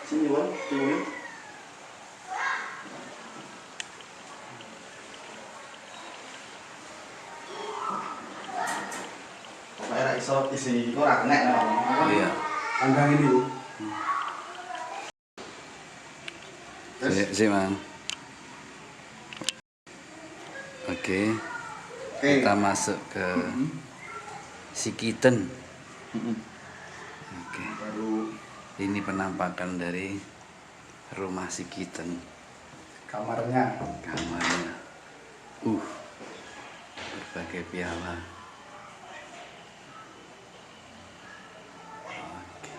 Sini Wan, tiwulnya. Saya iso isi itu ora kena. Iya. Kandang ini. Sih, Mang. Oke. Kita masuk ke Sikiten. Oke. Baru Ini penampakan dari rumah Sikiten. kamarnya. Kamarnya. Berbagai piala. Oke.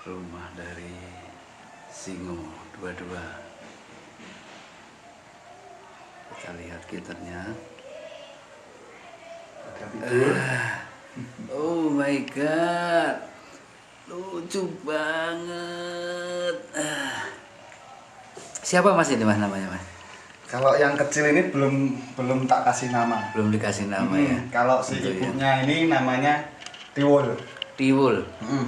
Rumah dari Singo 22. Kita lihat gitarnya. Oh my god, lucu banget. Siapa Mas ini Mas namanya Mas? Kalau yang kecil ini belum tak kasih nama. Belum dikasih nama ya. Kalau si Untuk ibunya ini namanya Tiwul. Tiwul.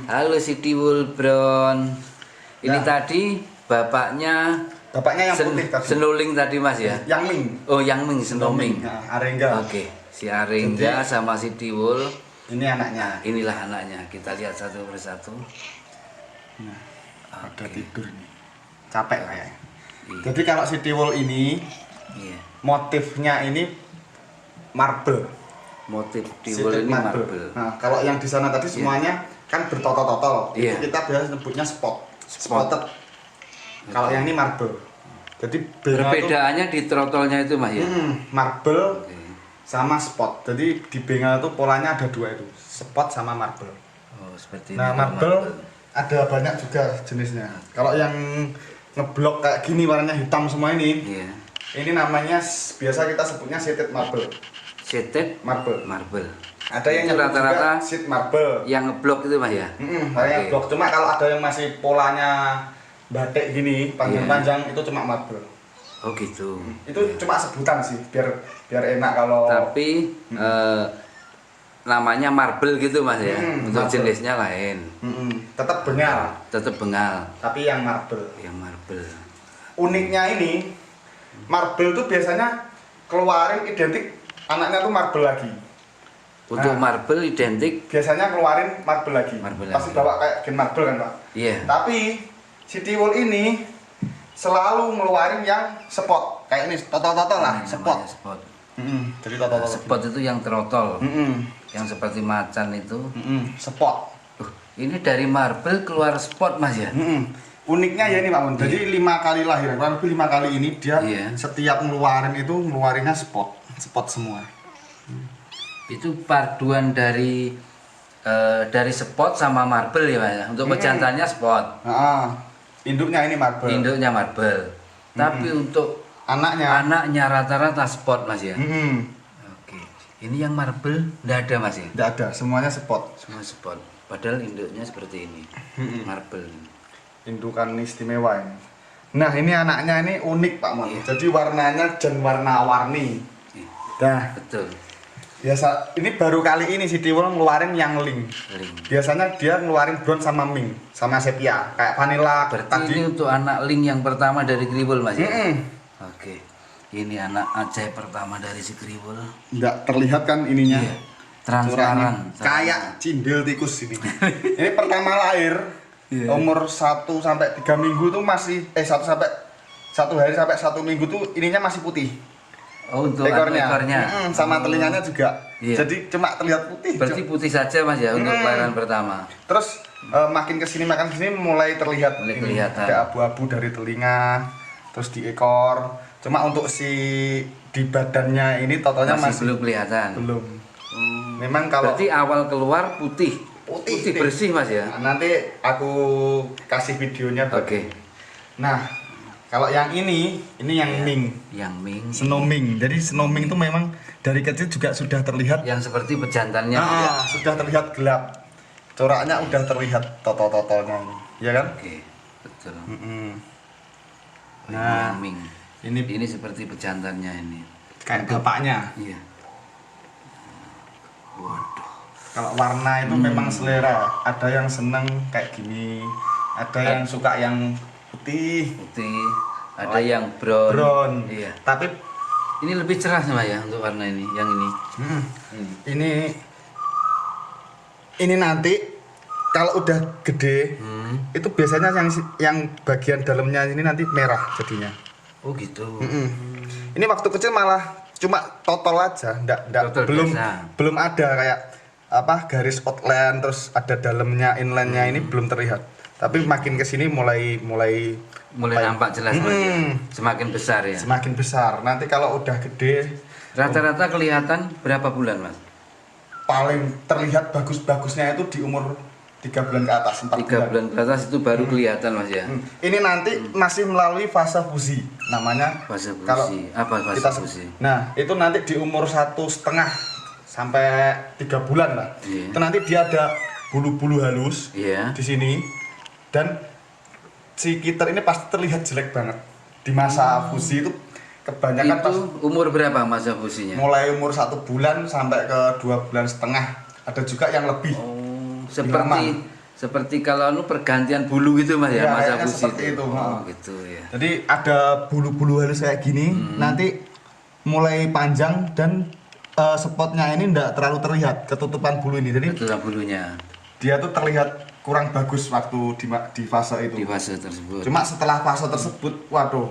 Halo si Tiwul Brown. Ini tadi bapaknya Bapaknya yang putih tadi. Senuling tadi Mas ya? Yang Ming. Oh, yang Ming Senoming. Nah, Arengga. Oke, si Arengga sama si Tiwul. Ini anaknya. Nah, inilah anaknya. Kita lihat satu persatu. Nah, ada tidur nih. Capek lah ya. Iya. Jadi kalau si Tiwul ini Iya. motifnya ini marble. Motif Si Tiwul ini marble. Nah, kalau yang di sana tadi semuanya kan bertotol-totol. Iya. Itu kita biasa sebutnya spotted. Kalau yang ini marble. Jadi Perbedaannya di trotolnya itu Mas ya? marble Oke. sama spot. Jadi di bengal itu polanya ada dua itu, spot sama marble. Oh, seperti Nah, ini. marble ada banyak juga jenisnya. Kalau yang ngeblok kayak gini warnanya hitam semua ini, Iya. ini namanya biasa kita sebutnya sheeted marble. Sheeted Marble. marble. Ada yang Itu nyebut rata-rata juga sheet marble. yang ngeblok itu Mas ya? Ada yang blok. Cuma kalau ada yang masih polanya batik gini, panjang-panjang itu cuma marble. Oh gitu. Itu cuma sebutan sih, biar enak kalau. Tapi namanya marble gitu Mas ya? Untuk marble. jenisnya lain. Tetap bengal, Tetap bengal. tapi yang marble. Yang marble. Uniknya ini, marble tuh biasanya keluarin identik anaknya tuh marble lagi. Untuk Nah. marble identik. Biasanya keluarin marble lagi. Marble Pasti lagi. bawa kayak gen marble kan Pak. Iya. Tapi si Tiwul ini selalu ngeluarin yang spot. Kayak ini totol-totol lah, Namanya spot. spot. Jadi totol-totol. Spot itu yang trotol. Mm-mm. Yang seperti macan itu. Spot. Ini dari marble keluar spot Mas ya? Uniknya ya ini Pak Mun. Jadi 5 kali lahiran, kurang lebih 5 kali ini dia setiap ngeluarin itu ngeluarinnya spot semua. Itu paduan dari spot sama marble ya Mas ya? Untuk pejantannya spot. Nah, induknya ini marble. Induknya marble. Tapi untuk Anaknya. rata-rata spot Mas ya? Mm-mm. Oke. Ini yang marble enggak ada Mas ya? Nggak ada, semuanya spot. Semua spot. Padahal induknya seperti ini. Marble. Indukan istimewa ini. Nah, ini anaknya ini unik Pak Mun. Iya. Jadi warnanya dan warna-warni. Nah, Betul. biasa ini baru kali ini si Tiwul ngeluarin yang link. Link. Biasanya dia ngeluarin bronze sama ming, sama sepia, kayak vanilla Berarti tadi. ini untuk anak link yang pertama dari Kriwul Mas ya? Mm-mm. Oke. Ini anak ajaib pertama dari si Kriwul. Nggak terlihat kan ininya. Iya. Transparan. Kayak cindil tikus ini. Ini pertama lahir umur 1 sampai 3 minggu tuh masih 1 sampai 1 hari sampai 1 minggu tuh ininya masih putih. Oh, untuk Ekornya. Sama telinganya juga. Iya. Jadi cuma terlihat putih. Berarti putih saja Mas ya untuk kelahiran pertama. Terus makin kesini mulai terlihat Mulai ini, kelihatan. ada abu-abu dari telinga, terus di ekor. Cuma untuk si di badannya ini totalnya masih belum kelihatan. belum. Memang kalau Berarti awal keluar putih. Putih bersih Mas ya. Nah, nanti aku kasih videonya. Oke. Nah, kalau yang ini yang ming, Yang ming. snow ming. Jadi snow ming itu memang dari kecil juga sudah terlihat. Yang seperti pejantannya. Ya. Sudah terlihat gelap. Coraknya udah terlihat totol-totolnya ini, ya kan? Oke, betul. Nah, Ini yang ming. ini Ini seperti pejantannya ini. kayak bapaknya. Iya. Waduh. Kalau warna itu memang selera. Ada yang seneng kayak gini, Ada yang suka yang putih, ada yang brown. brown. Iya. Tapi Ini lebih cerah sama ya untuk warna ini, yang ini. ini nanti kalau udah gede, itu biasanya yang bagian dalamnya ini nanti merah jadinya. Oh gitu. Ini waktu kecil malah cuma totol aja, Totol belum ada kayak apa garis outline terus ada dalamnya inline-nya ini belum terlihat. Tapi makin kesini mulai Nampak jelas Mas ya. Semakin besar ya. Semakin besar. Nanti kalau udah gede, Rata-rata kelihatan berapa bulan Mas? paling terlihat bagus-bagusnya itu di umur 3 bulan ke atas, 4 3 bulan ke atas itu baru kelihatan Mas ya. Ini nanti masih melalui fase fusi namanya. Fase fusi. Kalau Apa fase kita fusi? Nah, itu nanti di umur 1,5 sampai 3 bulan lah. Iya. Itu nanti dia ada bulu-bulu halus Iya. di sini dan si kiter ini pasti terlihat jelek banget. Di masa fusi itu kebanyakan Itu umur berapa masa fusinya? mulai umur 1 bulan sampai ke 2,5 bulan. Ada juga yang lebih. Oh, lama. seperti kalau pergantian bulu gitu Mas ya, Iya, masa kayaknya fusi seperti itu. Oh, gitu ya. Jadi ada bulu-bulu halus kayak gini, nanti mulai panjang dan spotnya ini enggak terlalu terlihat ketutupan bulu ini. Jadi Itulah bulunya dia tuh terlihat kurang bagus waktu di fase itu. di fase tersebut. Cuma setelah fase tersebut, waduh,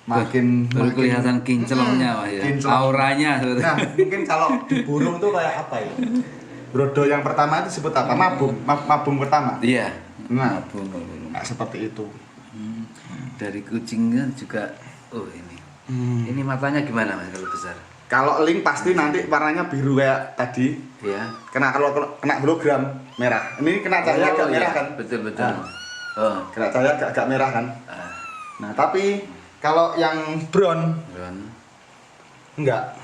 makin Baru kelihatan kinclongnya Mas ya. kinclong. Auranya. Nah, mungkin kalau di burung tuh kayak apa ya? Brodo yang pertama itu disebut apa? Mabung pertama. Iya. Nah, Mabung. seperti itu. Dari kucingnya juga ini. Ini matanya gimana Mas kalau besar? Kalau link pasti nanti warnanya biru kayak tadi. Ya. Kalau kena hologram merah. Ini kena cahaya agak merah kan? Betul. Nah, Oh. kena cahaya agak merah kan? Ah, Nah, tapi kalau yang brown Ron. enggak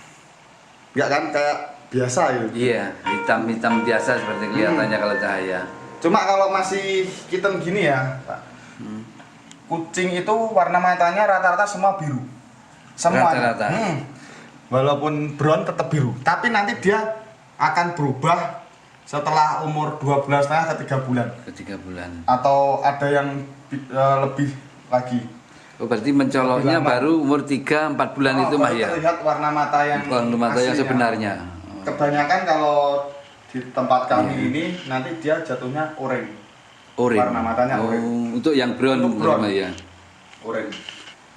kan kayak biasa ya. Iya, hitam biasa seperti kelihatannya kalau cahaya. Cuma kalau masih hitam gini ya, Pak. Kucing itu warna matanya rata-rata semua biru. Semua. Rata-rata. Walaupun brown tetap biru, tapi nanti dia akan berubah setelah umur 2,5 ke 3 bulan. Ke 3 bulan. Atau ada yang lebih lagi. Oh, berarti mencoloknya Lama. baru umur 3-4 bulan itu Mas baru ya. terlihat warna mata yang Warna mata yang aslinya. sebenarnya. Kebanyakan kalau di tempat kami ini nanti dia jatuhnya oranye. Orange. Warna matanya orange. Untuk yang brown, Untuk brown. Mas ya. Oranye.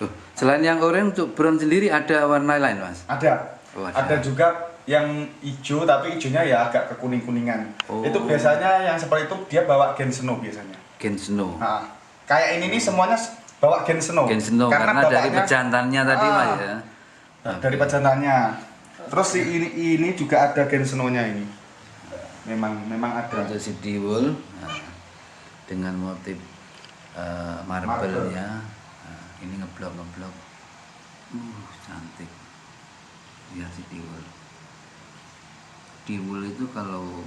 Oh, selain yang orange untuk brown sendiri ada warna lain Mas? Ada. Oh, Ada juga yang hijau tapi hijaunya ya agak kekuning-kuningan. Oh. Itu biasanya yang seperti itu dia bawa gen snow biasanya. Gen snow. Nah, kayak ini nih semuanya bawa gen snow. Gen snow karena dari bapaknya- pejantannya tadi Mas ya. Dari pejantannya. Terus ini juga ada gen snow-nya ini. Memang ada. Untuk si Diwul dengan motif marble-nya. Nah, ini ngeblok. Cantik. Lihat si Diwul. Diwul itu kalau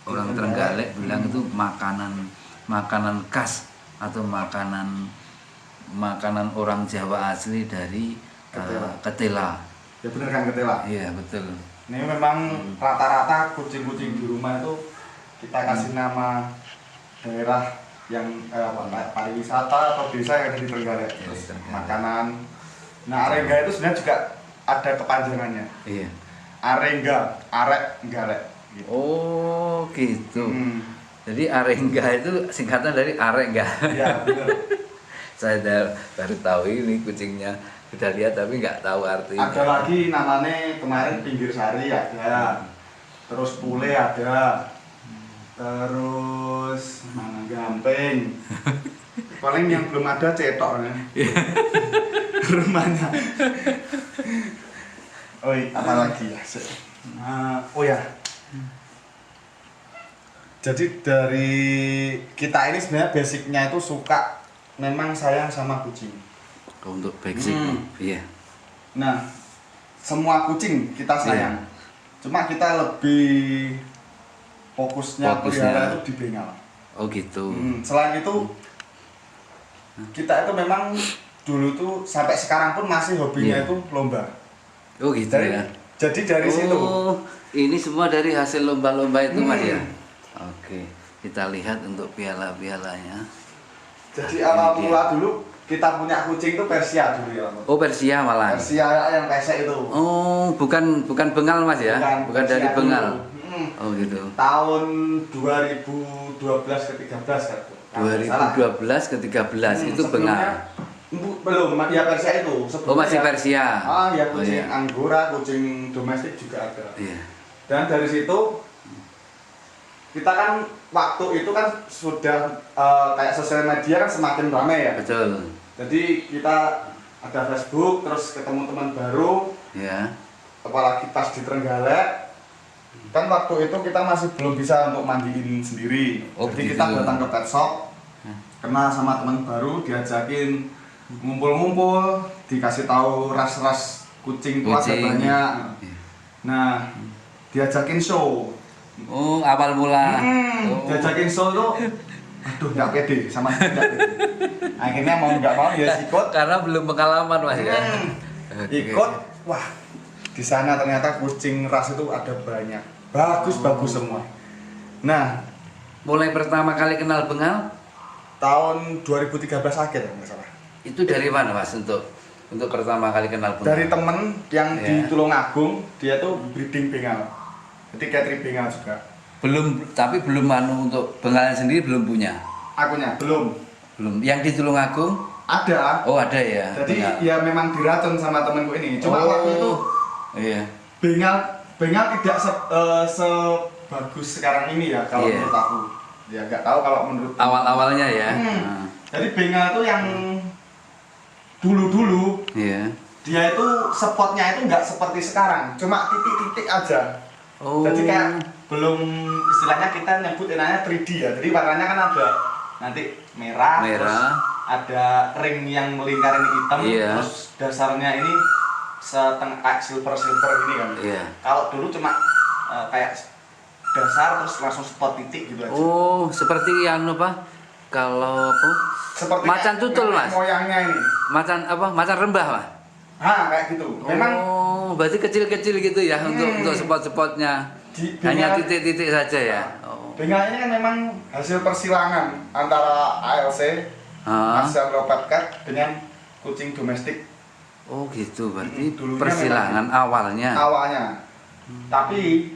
orang Trenggalek bilang itu makanan khas atau makanan orang Jawa asli dari ketela. Ya bener kan ketela. Iya, betul. Ini memang rata-rata kucing-kucing di rumah itu kita kasih nama daerah yang pariwisata atau desa yang ada di Trenggalek. Terus makanan. Nah, Arengga itu sebenarnya juga ada kepanjangannya. Iya. Arengga, arek galek. Gitu. Oh, gitu. Hmm. Jadi arengga itu singkatan dari arengga. Iya, bener. Saya baru tahu ini kucingnya, sudah lihat tapi nggak tahu artinya. Ada lagi namanya kemarin pinggir sari ada. Terus pule ada. Terus mana gamping. Paling yang belum ada cetok ya. Rumahnya. Apa lagi ya? Oh ya. Jadi dari kita ini sebenarnya basicnya itu suka memang sayang sama kucing. Untuk basic, iya. Nah, semua kucing kita sayang. Cuma kita lebih fokusnya pelihara itu di bengal. Oh gitu. Selain itu kita itu memang dulu tuh sampai sekarang pun masih hobinya itu lomba. Oh gitu ya. Jadi dari situ. Oh, ini semua dari hasil lomba-lomba itu Mas ya. Oke. Kita lihat untuk piala-pialanya. Jadi awal mula dulu kita punya kucing itu Persia dulu ya. Oh, Persia malah. Persia yang pesek itu. Oh, bukan bengal Mas ya? Bukan dari Persia bengal. dulu. Oh gitu. Tahun 2012 ke 13 kan. 2012 ke 13 itu bengal. Belum, ya Persia itu. Oh, masih Persia. Ya Oh, kucing iya. Anggora, kucing domestik juga ada. Iya. Dan dari situ kita kan waktu itu kan sudah kayak sosial media kan semakin ramai ya. Betul. Jadi kita ada Facebook, terus ketemu teman baru, Ya. apalagi pas di Trenggalek. Kan waktu itu kita masih belum bisa untuk mandiin sendiri. Oh, jadi begitu. kita datang ke pet shop, kenal sama teman baru, diajakin ngumpul-ngumpul, dikasih tahu ras-ras kucing itu ada Kucing. banyak. Iya. Nah, diajakin show. Oh, awal mula. Oh. Diajakin show tuh, aduh nggak pede sama sekali nggak pede. Akhirnya mau nggak mau ya ikut. Karena belum pengalaman Mas ya. Oke. Ikut, wah di sana ternyata kucing ras itu ada banyak, bagus semua. Nah, Mulai pertama kali kenal bengal tahun 2013 akhir nggak salah. itu dari mana Mas untuk pertama kali kenal bengal? Dari temen yang Ya. di Tulungagung, dia tuh breeding bengal, jadi catering bengal juga. Tapi belum untuk bengalnya sendiri belum punya. Akunya belum Belum. Yang di Tulungagung? ada. Oh, ada ya. Jadi bengal. ya memang diracun sama temenku ini. Cuma waktu itu Iya. bengal tidak sebagus sekarang ini ya kalau Iya. menurut aku. Ya nggak tahu kalau menurut Awal-awalnya ya. Nah, Jadi bengal itu yang dulu-dulu iya. dia itu spotnya itu nggak seperti sekarang, cuma titik-titik aja. Oh. Jadi kayak belum istilahnya kita nyebut enaknya 3D ya. Jadi warnanya kan ada nanti merah, Merah. terus ada ring yang melingkar ini hitam, Iya. terus dasarnya ini setengah kayak silver ini kan. Iya. Kalau dulu cuma kayak dasar terus langsung spot titik gitu aja. Oh, seperti yang apa? Kalau apa? Seperti macan kayak tutul, Mas. moyangnya ini. Macan apa? Macan rembah, Mas. Kayak gitu. Memang Oh, berarti kecil-kecil gitu ya untuk spot-spotnya. Hanya bengal- titik-titik saja ya. Oh. bengal ini kan memang hasil persilangan antara ALC, Ah. Asian Leopard Cat dengan kucing domestik Oh, gitu. Berarti Dulunya persilangan awalnya. awalnya. Tapi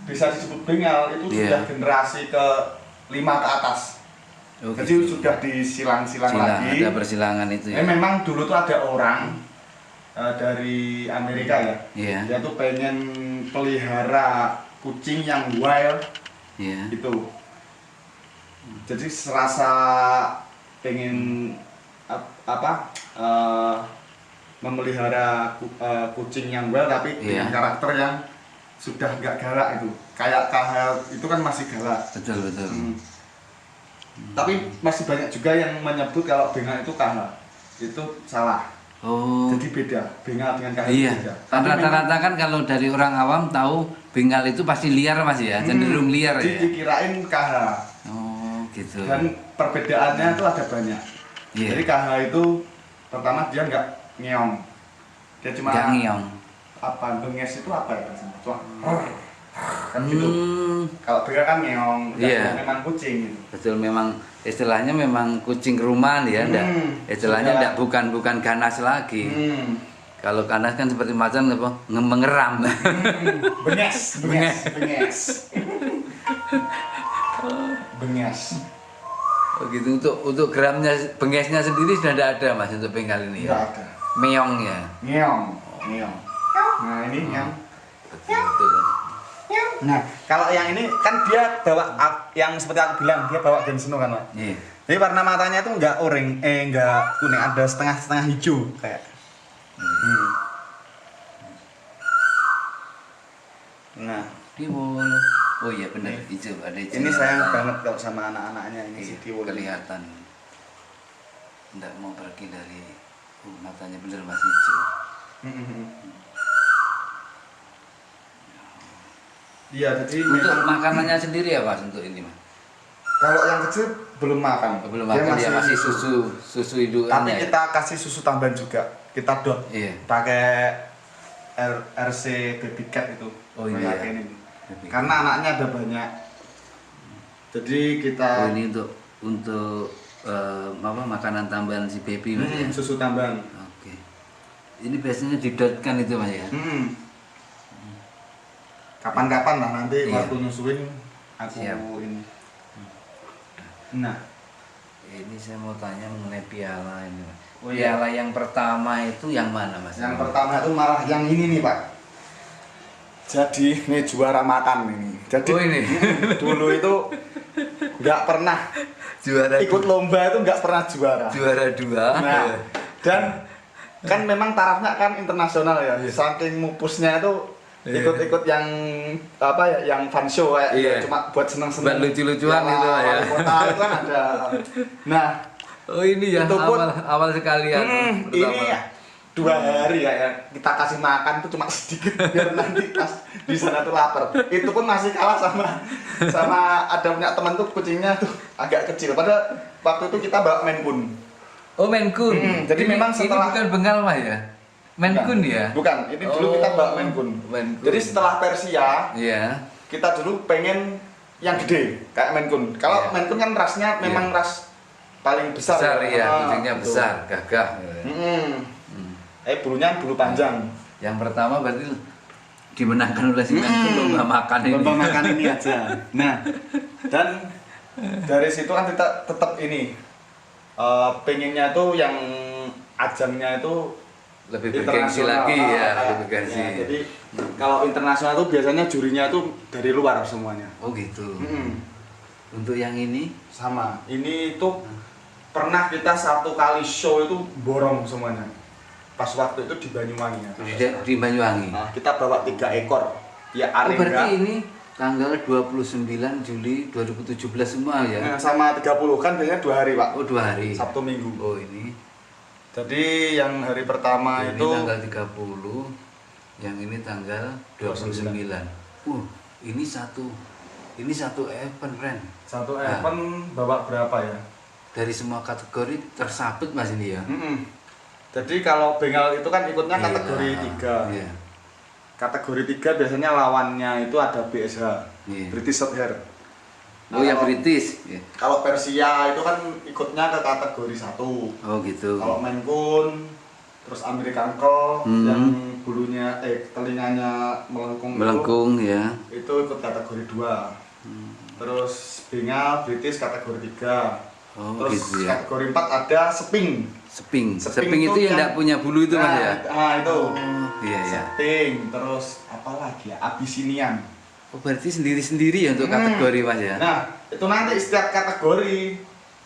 bisa disebut bengal itu Iya. sudah generasi ke-5 ke atas. Oh, Jadi gitu. sudah disilang-silang Silang, lagi. ada persilangan itu ya. Memang dulu tuh ada orang dari Amerika ya. Iya. Dia tuh pengen pelihara kucing yang wild Iya. itu. Jadi serasa pengen memelihara kucing yang wild tapi dengan Iya. karakter yang sudah nggak galak itu. Kayak KHL itu kan masih galak. Betul, betul. Tapi masih banyak juga yang menyebut kalau bengal itu KH. Itu salah. Oh. Jadi beda. Bengal dengan KH Iya, itu beda. kan Tapi rata-rata kan kalau dari orang awam tahu bengal itu pasti liar Mas ya, cenderung liar ya. dikirain KH. Oh, gitu. Dan perbedaannya itu ada banyak. Iya. Jadi KH itu pertama dia nggak ngeong. Dia cuma Nggak ngeong. apa benges itu apa ya bahasanya? Cuma kan gitu. Kalau bengal kan ngeong, Iya. memang kucing gitu. Betul, memang istilahnya memang kucing rumahan ya, istilahnya sudah. bukan ganas lagi. Hmm. Kalau ganas kan seperti macan apa? Mengeram. Benges, benges, benges. Benges. Oh, gitu. Untuk gramnya bengesnya sendiri sudah tidak ada Mas untuk bengal ini Enggak ya. ada. Meong ya. Ngeong, ngeong. Nah, ini yang Betul. Nah, kalau yang ini kan dia bawa yang seperti aku bilang, dia bawa Gen Snow kan, Pak. Iya. Jadi warna matanya itu enggak enggak kuning, ada setengah-setengah hijau kayak. Nah, Diwul. Oh iya benar, hijau ada hijau. ini sayang banget kalau sama anak-anaknya ini si Iya, Diwul. kelihatan. Tidak mau pergi dari matanya bener Mas hijau. Iya, jadi Untuk memang makanannya sendiri ya Mas untuk ini Mas? kalau yang kecil belum makan. Belum makan dia masih susu hidupannya. Tapi ya? kita kasih susu tambahan juga. Kita dot Iya. pakai RC Baby Cat itu. Oh iya. Kayak ini. Baby Karena anaknya ada banyak. Jadi Oh, kita ini untuk apa makanan tambahan si baby Mas ya. susu tambahan. Oke. Ini biasanya didotkan itu Mas ya. Kapan-kapan lah nanti Iya. waktu nyusuin aku Siap. ini. Nah, Ini saya mau tanya mengenai piala ini Mas. Oh, iya. Piala yang pertama itu yang mana Mas? yang pertama itu malah yang ini nih Pak. Jadi ini juara makan ini. Jadi Oh, ini. dulu itu nggak pernah Juara ikut lomba itu nggak pernah juara. juara 2. Nah, dan kan memang tarafnya kan internasional ya. Saking mupusnya itu ikut-ikut yang apa ya, yang fun show kayak Iya. cuma buat seneng-seneng. Buat lucu-lucuan Piala gitu ya. wali kota itu kan ada. Nah, Oh, ini ya Itu pun- awal sekali ya. ini ya 2 hari ya kita kasih makan tuh cuma sedikit biar nanti pas di sana tuh lapar. Itu pun masih kalah sama ada punya teman tuh kucingnya tuh agak kecil. Padahal waktu itu kita bawa Maine Coon. Oh, Maine Coon. Jadi memang setelah- ini bukan Bengal Mas ya. Maine Coon ya. Bukan, ini dulu kita bawa Maine Coon. Maine Coon. Jadi setelah Persia Iya. kita dulu pengen yang gede kayak Maine Coon. Kalau Iya. Maine Coon kan rasnya memang ras paling besar. Besar ya, Ah, kucingnya betul. besar, gagah. Bulunya bulu panjang. Yang pertama berarti dimenangkan oleh si Maine Coon lomba makan ini. Lomba makan ini aja. Nah, dan dari situ kan kita tetap ini pengennya tuh yang ajangnya itu Lebih bergengsi lagi ya, lebih bergengsi. Ya, jadi kalau internasional tuh biasanya jurinya tuh dari luar semuanya. Oh gitu. Mm-mm. Untuk yang ini Sama. Ini tuh pernah kita 1 kali show itu borong semuanya. Pas waktu itu di Banyuwangi ya. di Banyuwangi. Nah, kita bawa 3 ekor. Ya Oh, arenga. berarti ini tanggal 29 Juli 2017 semua ya? Nah, sama 30 kan biasanya 2 hari, Pak. Oh, 2 hari. Sabtu Minggu. Oh, ini. Jadi yang hari pertama Ini itu tanggal 30, yang ini tanggal 29. Ini satu event, Ren. satu Nah. event bawa berapa ya? Dari semua kategori tersabut Mas ini ya. Jadi kalau Bengal itu kan ikutnya Iya. kategori 3. Iya. Kategori 3 biasanya lawannya itu ada BSH, Iya. British Shorthair. Oh, yang kalau- British. Ya. Kalau Persia itu kan ikutnya ke kategori 1. Oh, gitu. Kalau Maine Coon, terus American Crow yang bulunya telinganya melengkung, Melengkung ya. itu ikut kategori 2. Terus Bengal British kategori 3. Oh, Terus gitu ya. kategori 4 ada Seping. Seping. Seping Seping itu tuh yang yang- enggak punya bulu itu Mas ya. Nah, itu. Oh, iya ya. Seping, terus apa lagi ya? Abyssinian. Oh, berarti sendiri-sendiri ya untuk kategori Mas ya. Nah, itu nanti setiap kategori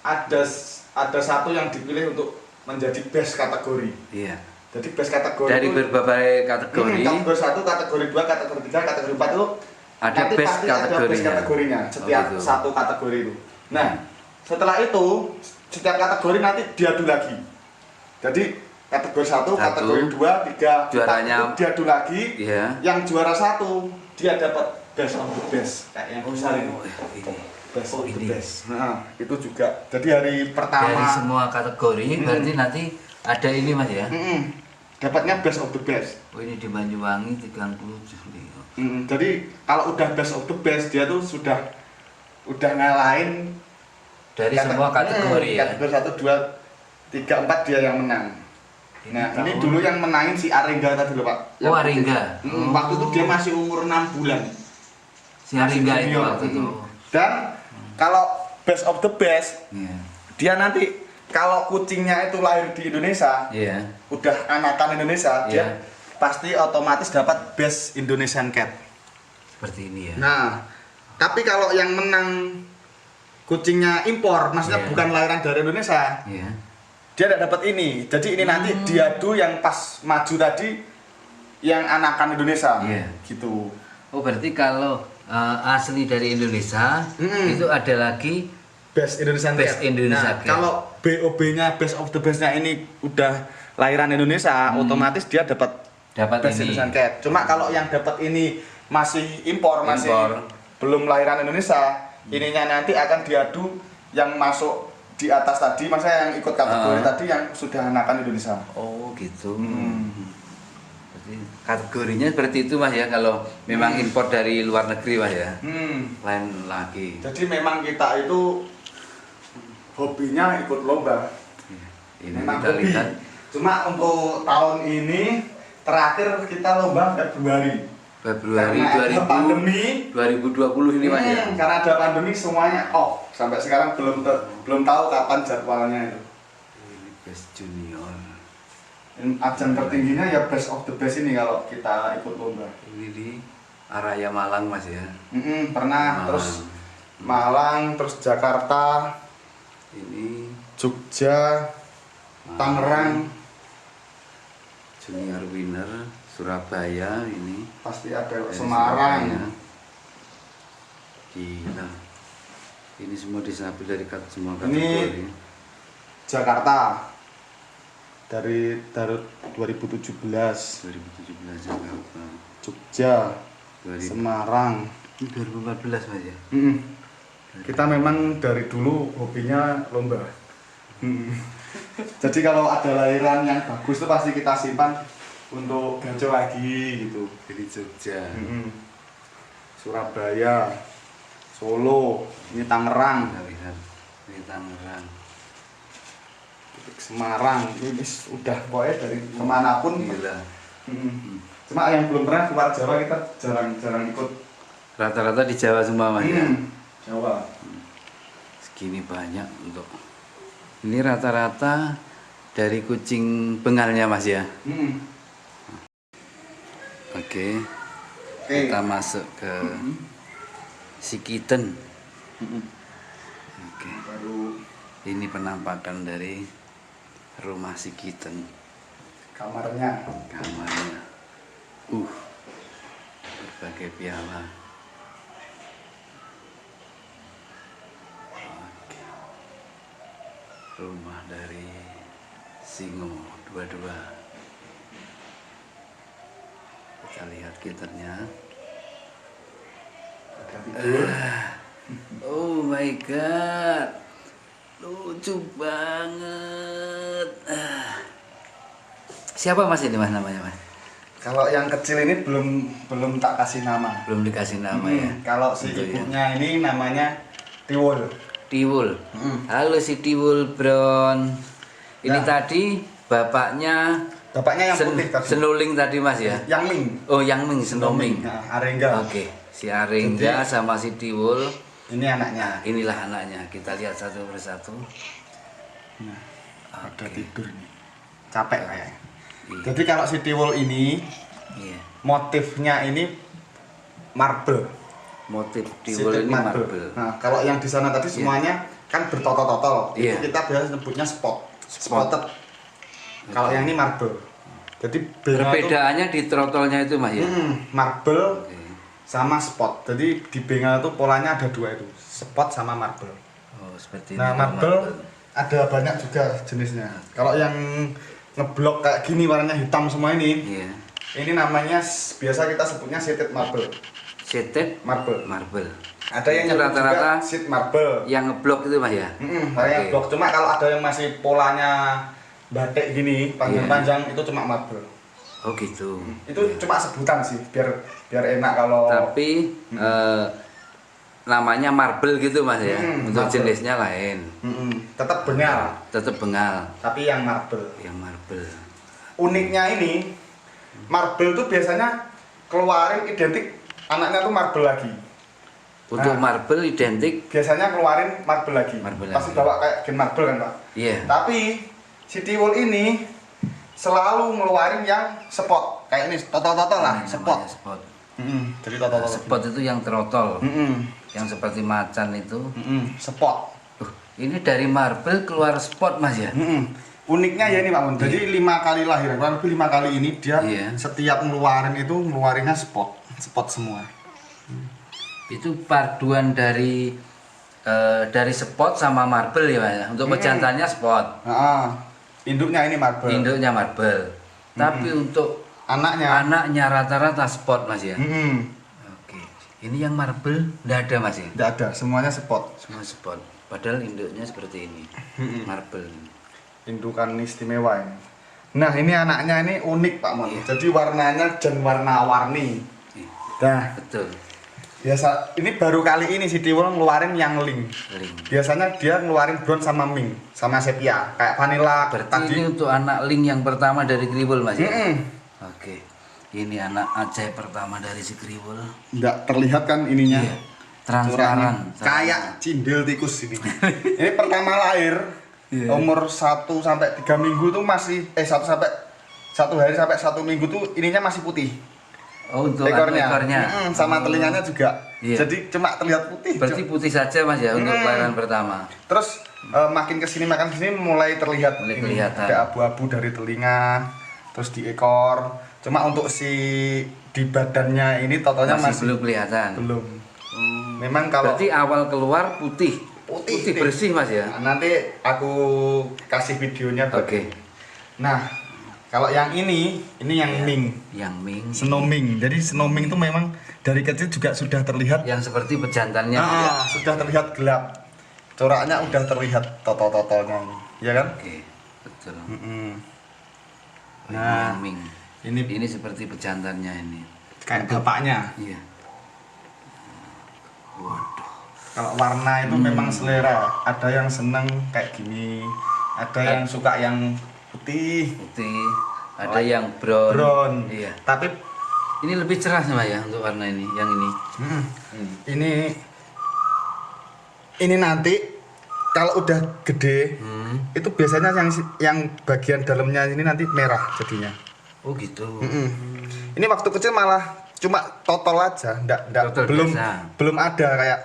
ada satu yang dipilih untuk menjadi best kategori. Iya. Jadi best kategori Dari itu berbagai kategori. kategori 1, kategori 2, kategori 3, kategori 4 itu Ada nanti best pasti ada best kategorinya. kategorinya setiap Oh, gitu. satu kategori itu. Nah, setelah itu setiap kategori nanti diadu lagi. Jadi kategori 1, kategori 2, 3, 4 Juaranya- itu diadu lagi. Iya. Yang juara 1 dia dapat best of the best kayak yang besar ini. Ini. Best Oh, of the ini. best. Nah, itu juga. Jadi hari pertama Dari semua kategori berarti nanti ada ini Mas ya. dapatnya best of the best. Oh, ini di Banyuwangi 30 Juli. Jadi kalau udah best of the best dia tuh sudah ngalahin Dari semua kategori ya. Kategori 1, 2, 3, 4 dia yang menang. Nah, ini tahun- dulu yang menangin si Aringga tadi loh, Pak. Oh, Aringga. Waktu itu dia masih umur 6 bulan. Si Aringga Masih itu junior. waktu itu. Dan kalau best of the best, Iya. dia nanti kalau kucingnya itu lahir di Indonesia, Iya. udah anakan Indonesia, Iya. dia pasti otomatis dapat best Indonesian Cat. Seperti ini ya. Nah, tapi kalau yang menang kucingnya impor, maksudnya Iya. bukan lahiran dari Indonesia, Iya. dia tidak dapat ini. Jadi ini nanti diadu yang pas maju tadi yang anakan Indonesia. Iya. Gitu. Oh, berarti kalau asli dari Indonesia itu ada lagi Best Indonesian Best Cat. Indonesia Nah, Cat. kalau BOB-nya Best of the Best-nya ini udah lahiran Indonesia, otomatis dia dapat Best ini. Indonesian Cat. Cuma kalau yang dapat ini masih impor, masih Impor. belum lahiran Indonesia, ininya nanti akan diadu yang masuk di atas tadi, maksudnya yang ikut kategori tadi yang sudah anakan Indonesia. Oh, gitu. Hmm. Berarti Kategorinya seperti itu Mas ya, kalau memang impor dari luar negeri Mas ya. Lain lagi. Jadi memang kita itu hobinya ikut lomba. Ini Memang kita hobi. lihat Cuma untuk tahun ini terakhir kita lomba Februari. Februari Karena ada pandemi 2020 ini Mas ya. Karena ada pandemi semuanya off. Sampai sekarang belum tahu kapan jadwalnya itu. Ini Best Junior. Ajang tertingginya ya best of the best ini kalau kita ikut lomba. Ini di Araya Malang Mas ya. Pernah. Malang. Terus Malang, terus Jakarta, Ini Jogja, Tangerang, Junior winner Surabaya ini. pasti ada Dari Semarang. Surabaya. Gila. Ini semua disampil dari semua Ini kategori. Jakarta dari 2017, 2017 Jakarta. Jogja, 2000. Semarang. Ini 2014 Mas ya. Kita memang dari dulu hobinya lomba. Jadi kalau ada lahiran yang bagus tuh pasti kita simpan untuk ganco lagi gitu. Jadi Jogja. Surabaya, Solo, ini Tangerang, Kita lihat ini Tangerang. Semarang. Ini udah pokoknya dari kemanapun. Gila. Cuma yang belum pernah keluar Jawa kita jarang ikut. Rata-rata di Jawa semua Mas ya. Jawa. Segini banyak untuk ini rata-rata dari kucing bengalnya Mas ya. Oke. Kita masuk ke Sikiten. Oke. Baru Ini penampakan dari rumah Sikiten. kamarnya. Kamarnya. Berbagai piala. Oke. Rumah dari Singo 22. Kita lihat kiternya. Ada tidur. Oh my god. Lucu banget. Siapa Mas ini Mas namanya Mas? Kalau yang kecil ini belum tak kasih nama. Belum dikasih nama ya. Kalau si Untuk ya. ibunya ini namanya Tiwul. Tiwul. Halo si Tiwul Brown. Ini Ya. tadi bapaknya Bapaknya yang putih tadi. Senuling tadi Mas ya. Yang Ming. Oh, yang Ming Senoming. Nah, Arengga. Oke, si Arengga Jadi- sama si Tiwul. Ini anaknya. Nah, inilah anaknya. Kita lihat satu persatu. Nah, ada Oke. tidur nih. Capek kayaknya. Iya. Jadi kalau si Tiwul ini Iya. motifnya ini marble. Motif Sitik Tiwul ini marble. Nah, kalau yang di sana tadi semuanya kan bertotol-totol. Iya. Itu kita biasa sebutnya spot. Spot. Spotted. Kalau yang ini marble. Jadi bengal tuh- Perbedaannya di trotolnya itu Mas ya. marble Oke. sama spot. Jadi di bengal itu polanya ada dua itu, spot sama marble. Oh, seperti ini. Nah, kalau marble ada banyak juga jenisnya. Kalau yang ngeblok kayak gini warnanya hitam semua ini, Iya. ini namanya biasa kita sebutnya sheeted marble. Sheeted Marble. marble. Ada yang Itu nyebut rata-rata juga sheet marble. yang ngeblok itu Mas ya. Warnanya Oke. blok. Cuma kalau ada yang masih polanya batik gini, panjang-panjang itu cuma marble. Oh gitu. Itu cuma sebutan sih, biar enak kalau. Tapi namanya marble gitu Mas ya. Untuk marble. jenisnya lain. Tetap bengal, Tetap bengal tapi yang marble. yang marble. Uniknya ini, marble tuh biasanya keluarin identik anaknya tuh marble lagi. Untuk Nah. marble identik. Biasanya keluarin marble lagi. Marble Pasti lagi. bawa kayak gen marble kan Pak. Iya. Tapi si Tiwul ini selalu ngeluarin yang spot. Kayak ini total-total lah, Namanya spot. spot. Jadi total-total. Spot itu yang trotol. Mm-mm. Yang seperti macan itu. Spot. Ini dari marble keluar spot Mas ya. Uniknya ya ini Pak Mun. Jadi 5 kali lahir, kurang lebih 5 kali ini dia Iya. setiap ngeluarin itu ngeluarinnya spot semua. Itu paduan dari spot sama marble ya Mas ya. Untuk pejantannya spot, Induknya ini marble. induknya marble. Tapi untuk Anaknya. rata-rata spot Mas ya. Oke. Ini yang marble enggak ada Mas ya. Tidak ada, semuanya spot. Semua spot. Padahal induknya seperti ini. Marble. Indukan istimewa ini. Nah ini anaknya ini unik Pak Mon. Iya. Jadi warnanya jen warna-warni. Nah Betul. biasa ini baru kali ini si Tiwul ngeluarin yang link. Link. Biasanya dia ngeluarin bronze sama ming sama sepia kayak vanilla Berarti tadi. ini untuk anak link yang pertama dari Kriwul Mas ya? Mm-mm. Oke. Ini anak ajaib pertama dari si Kriwul. Nggak terlihat kan ininya. Iya. Transparan. Kayak cindil tikus ini. Ini pertama lahir Iya. umur 1 sampai 3 minggu tuh masih 1 hari sampai 1 minggu tuh ininya masih putih. Oh, untuk Ekornya. ekornya. Sama telinganya juga. Iya. Jadi cuma terlihat putih. Berarti putih saja Mas ya untuk kelahiran pertama. Terus makin kesini mulai terlihat Mulai ini, kelihatan. ada abu-abu dari telinga, terus di ekor. Cuma untuk si di badannya ini totalnya masih belum kelihatan. belum. Memang kalau Berarti awal keluar putih. putih bersih Mas ya. Nah, nanti aku kasih videonya. Oke. Nah, kalau yang ini yang Ya. ming, Yang ming. snow ming. Jadi snow ming itu memang dari kecil juga sudah terlihat. Yang seperti pejantannya Mas ya. Sudah terlihat gelap. Coraknya udah terlihat totol-totolnya ini, ya kan? Oke. Betul. Mm-mm. Nah, Nah, yang ming. ini Ini seperti pejantannya ini. kayak bapaknya. Iya. Waduh. Kalau warna itu memang selera. Ada yang seneng kayak gini, ada yang suka yang putih, Putih. Ada yang brown. brown. Iya. Tapi Ini lebih cerah sama ya untuk warna ini. Yang ini. ini nanti kalau udah gede itu biasanya yang bagian dalamnya ini nanti merah jadinya. Oh gitu. Ini waktu kecil malah cuma totol aja, Totol belum biasa. belum ada kayak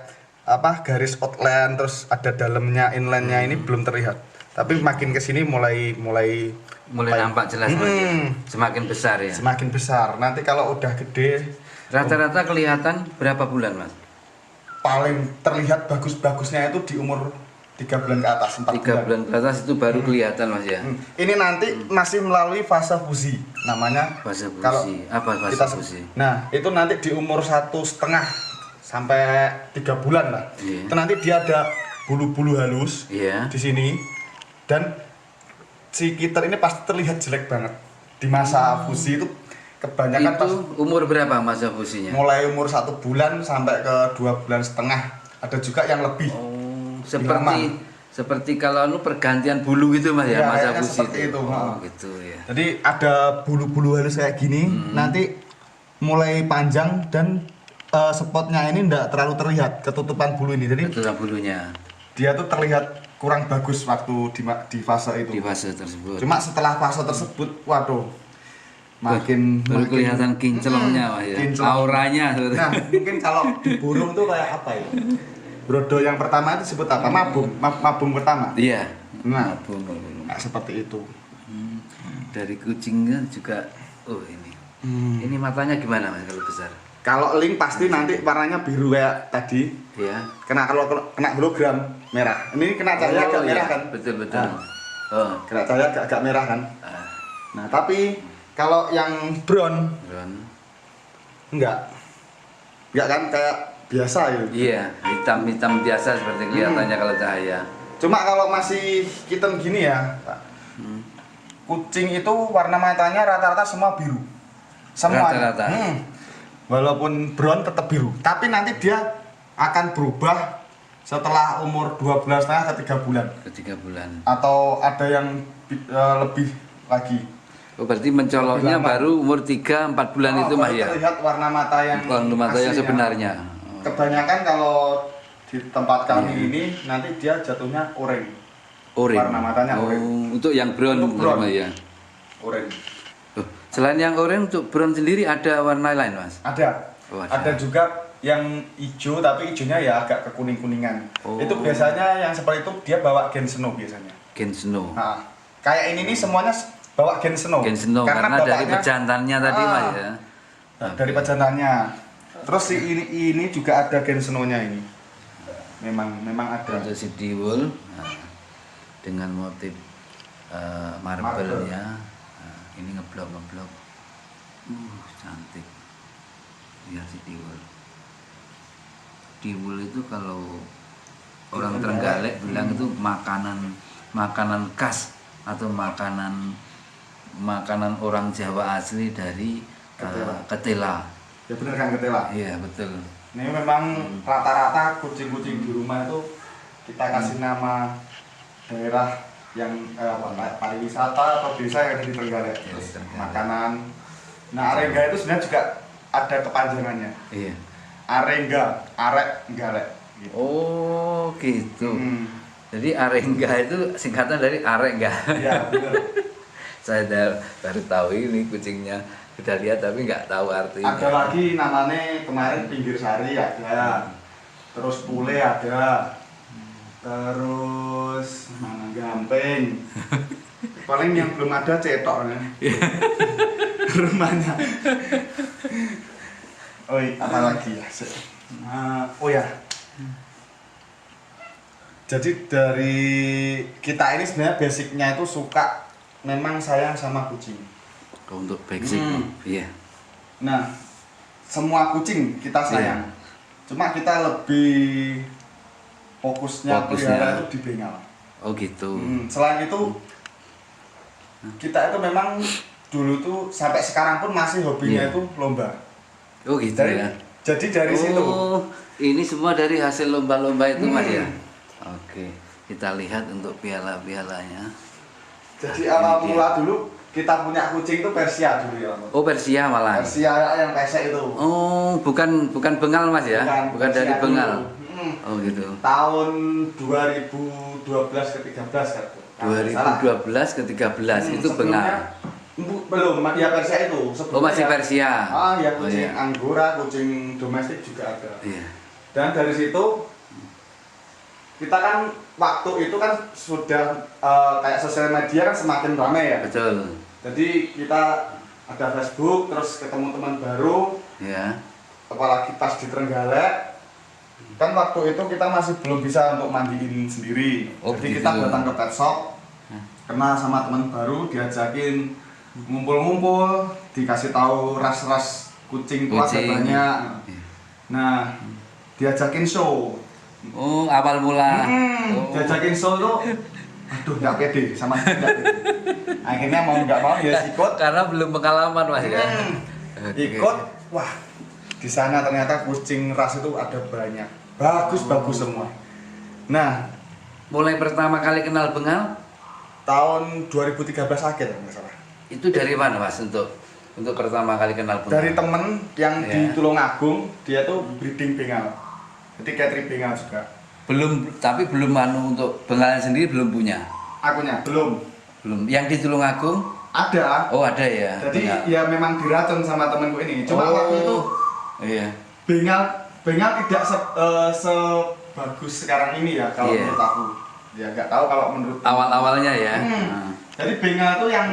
apa garis outline terus ada dalamnya inline-nya ini belum terlihat. Tapi makin kesini mulai Nampak jelas Mas ya. Mm-mm. Semakin besar ya. semakin besar. Nanti kalau udah gede Rata-rata kelihatan berapa bulan Mas? paling terlihat bagus-bagusnya itu di umur 3 bulan ke atas, 4 3 bulan ke atas itu baru kelihatan Mas ya. Ini nanti masih melalui fase fusi namanya. Fase Kalau fusi. Apa fase kita fusi? Nah, itu nanti di umur 1,5 sampai 3 bulan lah. Iya. Itu nanti dia ada bulu-bulu halus Iya. di sini dan si kiter ini pasti terlihat jelek banget. Di masa fusi itu kebanyakan Itu umur berapa masa fusinya? mulai umur 1 bulan sampai ke 2,5 bulan. Ada juga yang lebih. Oh, lama. seperti kalau pergantian bulu gitu Mas ya, Iya, masa kayaknya fusi seperti itu. Oh, gitu ya. Jadi ada bulu-bulu halus kayak gini, nanti mulai panjang dan spotnya ini enggak terlalu terlihat ketutupan bulu ini. Jadi Betul bulunya dia tuh terlihat kurang bagus waktu di fase itu. di fase tersebut. Cuma setelah fase tersebut, waduh, makin baru kelihatan kinclongnya Mas ya. kinclong. Auranya Nah, mungkin kalau di burung tuh kayak apa ya? Brodo yang pertama itu disebut apa? Mabung pertama. Iya. Nah, Mabung. nah, seperti itu. Dari kucingnya juga ini. Ini matanya gimana Mas kalau besar? Kalau link pasti nanti warnanya biru kayak tadi. Ya. Kalau kena hologram merah. Ini kena cahaya agak iya. merah kan? Betul. Nah, Oh. kena cahaya agak merah kan? Ah, Nah, tapi kalau yang brown brown. enggak kan kayak biasa gitu. Iya, hitam biasa seperti kelihatannya kalau cahaya. Cuma kalau masih hitam gini ya, Pak. Kucing itu warna matanya rata-rata semua biru. Semua. Rata-rata. Walaupun brown tetap biru, tapi nanti dia akan berubah setelah umur 2 bulan setengah ke 3 bulan. Ke 3 bulan. Atau ada yang lebih lagi. Oh, berarti mencoloknya Lebih lama. baru umur 3-4 bulan itu Mas baru ya. terlihat warna mata yang Warna mata yang aslinya. sebenarnya. Kebanyakan kalau di tempat kami ini nanti dia jatuhnya oranye. Orange. Warna matanya Oh, orange. untuk yang brown, Untuk brown. Mas ya. Orange. Oh, selain yang orange untuk brown sendiri ada warna lain Mas? Ada. Oh, ada. Ada juga yang hijau tapi hijaunya ya agak kekuning-kuningan. Oh. Itu biasanya yang seperti itu dia bawa gen snow biasanya. Gen Snow. Nah, kayak ini nih semuanya bawa gen snow. Gen Snow karena dari bapaknya- pejantannya tadi Mas ya. Nah, dari pejantannya. Terus si ini juga ada gen snow-nya ini. Memang ada. Untuk si Diwul dengan motif marble-nya. Nah, ini ngeblok. Cantik. Lihat si Diwul. Diwul itu kalau orang Trenggalek bilang itu makanan khas atau makanan makanan orang Jawa asli dari ketela. Ya bener kan ketela. Iya betul. Ini memang rata-rata kucing-kucing di rumah itu kita kasih nama daerah yang pariwisata atau desa yang ada di Trenggalek. Terus makanan. Nah Arengga itu sebenarnya juga ada kepanjangannya. Iya. Arengga, arek galek. Gitu. Oh gitu. Jadi Arengga itu singkatan dari Arengga. Iya benar. Saya baru tahu ini kucingnya, sudah lihat tapi nggak tahu artinya. Ada lagi namanya kemarin Pinggir Sari ada, terus Pule ada, terus mana Gamping. Paling yang belum ada Cetok nih. Rumahnya. Oh apa lagi ya? Oh ya. Jadi dari kita ini sebenarnya basicnya itu suka memang sayang sama kucing. Untuk basic, iya. Nah, semua kucing kita sayang. Cuma kita lebih fokusnya pelihara itu di bengal. Oh gitu. Selain itu, kita itu memang dulu tuh sampai sekarang pun masih hobinya itu lomba. Oh gitu ya. Jadi dari situ. Ini semua dari hasil lomba-lomba itu Mas ya. Oke, kita lihat untuk piala-pialanya. Jadi awal mula dulu kita punya kucing itu Persia dulu ya. Oh Persia malah. Persia yang pesek itu. Oh bukan bengal Mas ya? Bukan dari bengal. Oh gitu. Tahun 2012 ke 13 kan. 2012 ke 13 itu bengal. Belum, ya Persia itu. Oh masih Persia. Ya kucing Anggora, kucing domestik juga ada. Iya. Dan dari situ kita kan waktu itu kan sudah kayak sosial media kan semakin ramai ya. Betul. Jadi kita ada Facebook, terus ketemu teman baru. Ya. Apalagi pas di Trenggalek. Kan waktu itu kita masih belum bisa untuk mandiin sendiri. Jadi kita datang ke pet shop, kenal sama teman baru, diajakin ngumpul-ngumpul, dikasih tahu ras-ras kucing tua banyak. Nah, diajakin show. Oh, awal mula. Diajakin show tuh, aduh nggak pede sama sekali. Akhirnya mau nggak mau ya ikut. Karena belum pengalaman Mas ya. Ikut, wah di sana ternyata kucing ras itu ada banyak, bagus semua. Nah, mulai pertama kali kenal bengal tahun 2013 akhir nggak salah. Itu dari mana Mas untuk pertama kali kenal bengal? Dari temen yang di Tulungagung, dia tuh breeding bengal. Jadi catering bengal juga. Tapi belum untuk bengalnya sendiri belum punya. Akunya belum. Yang di Tulungagung? Ada. Oh ada ya. Jadi ya memang diracun sama temenku ini. Cuma waktu itu iya. Bengal tidak sebagus sekarang ini ya kalau menurut aku. Ya nggak tahu kalau menurut awal-awalnya ya. Jadi bengal itu yang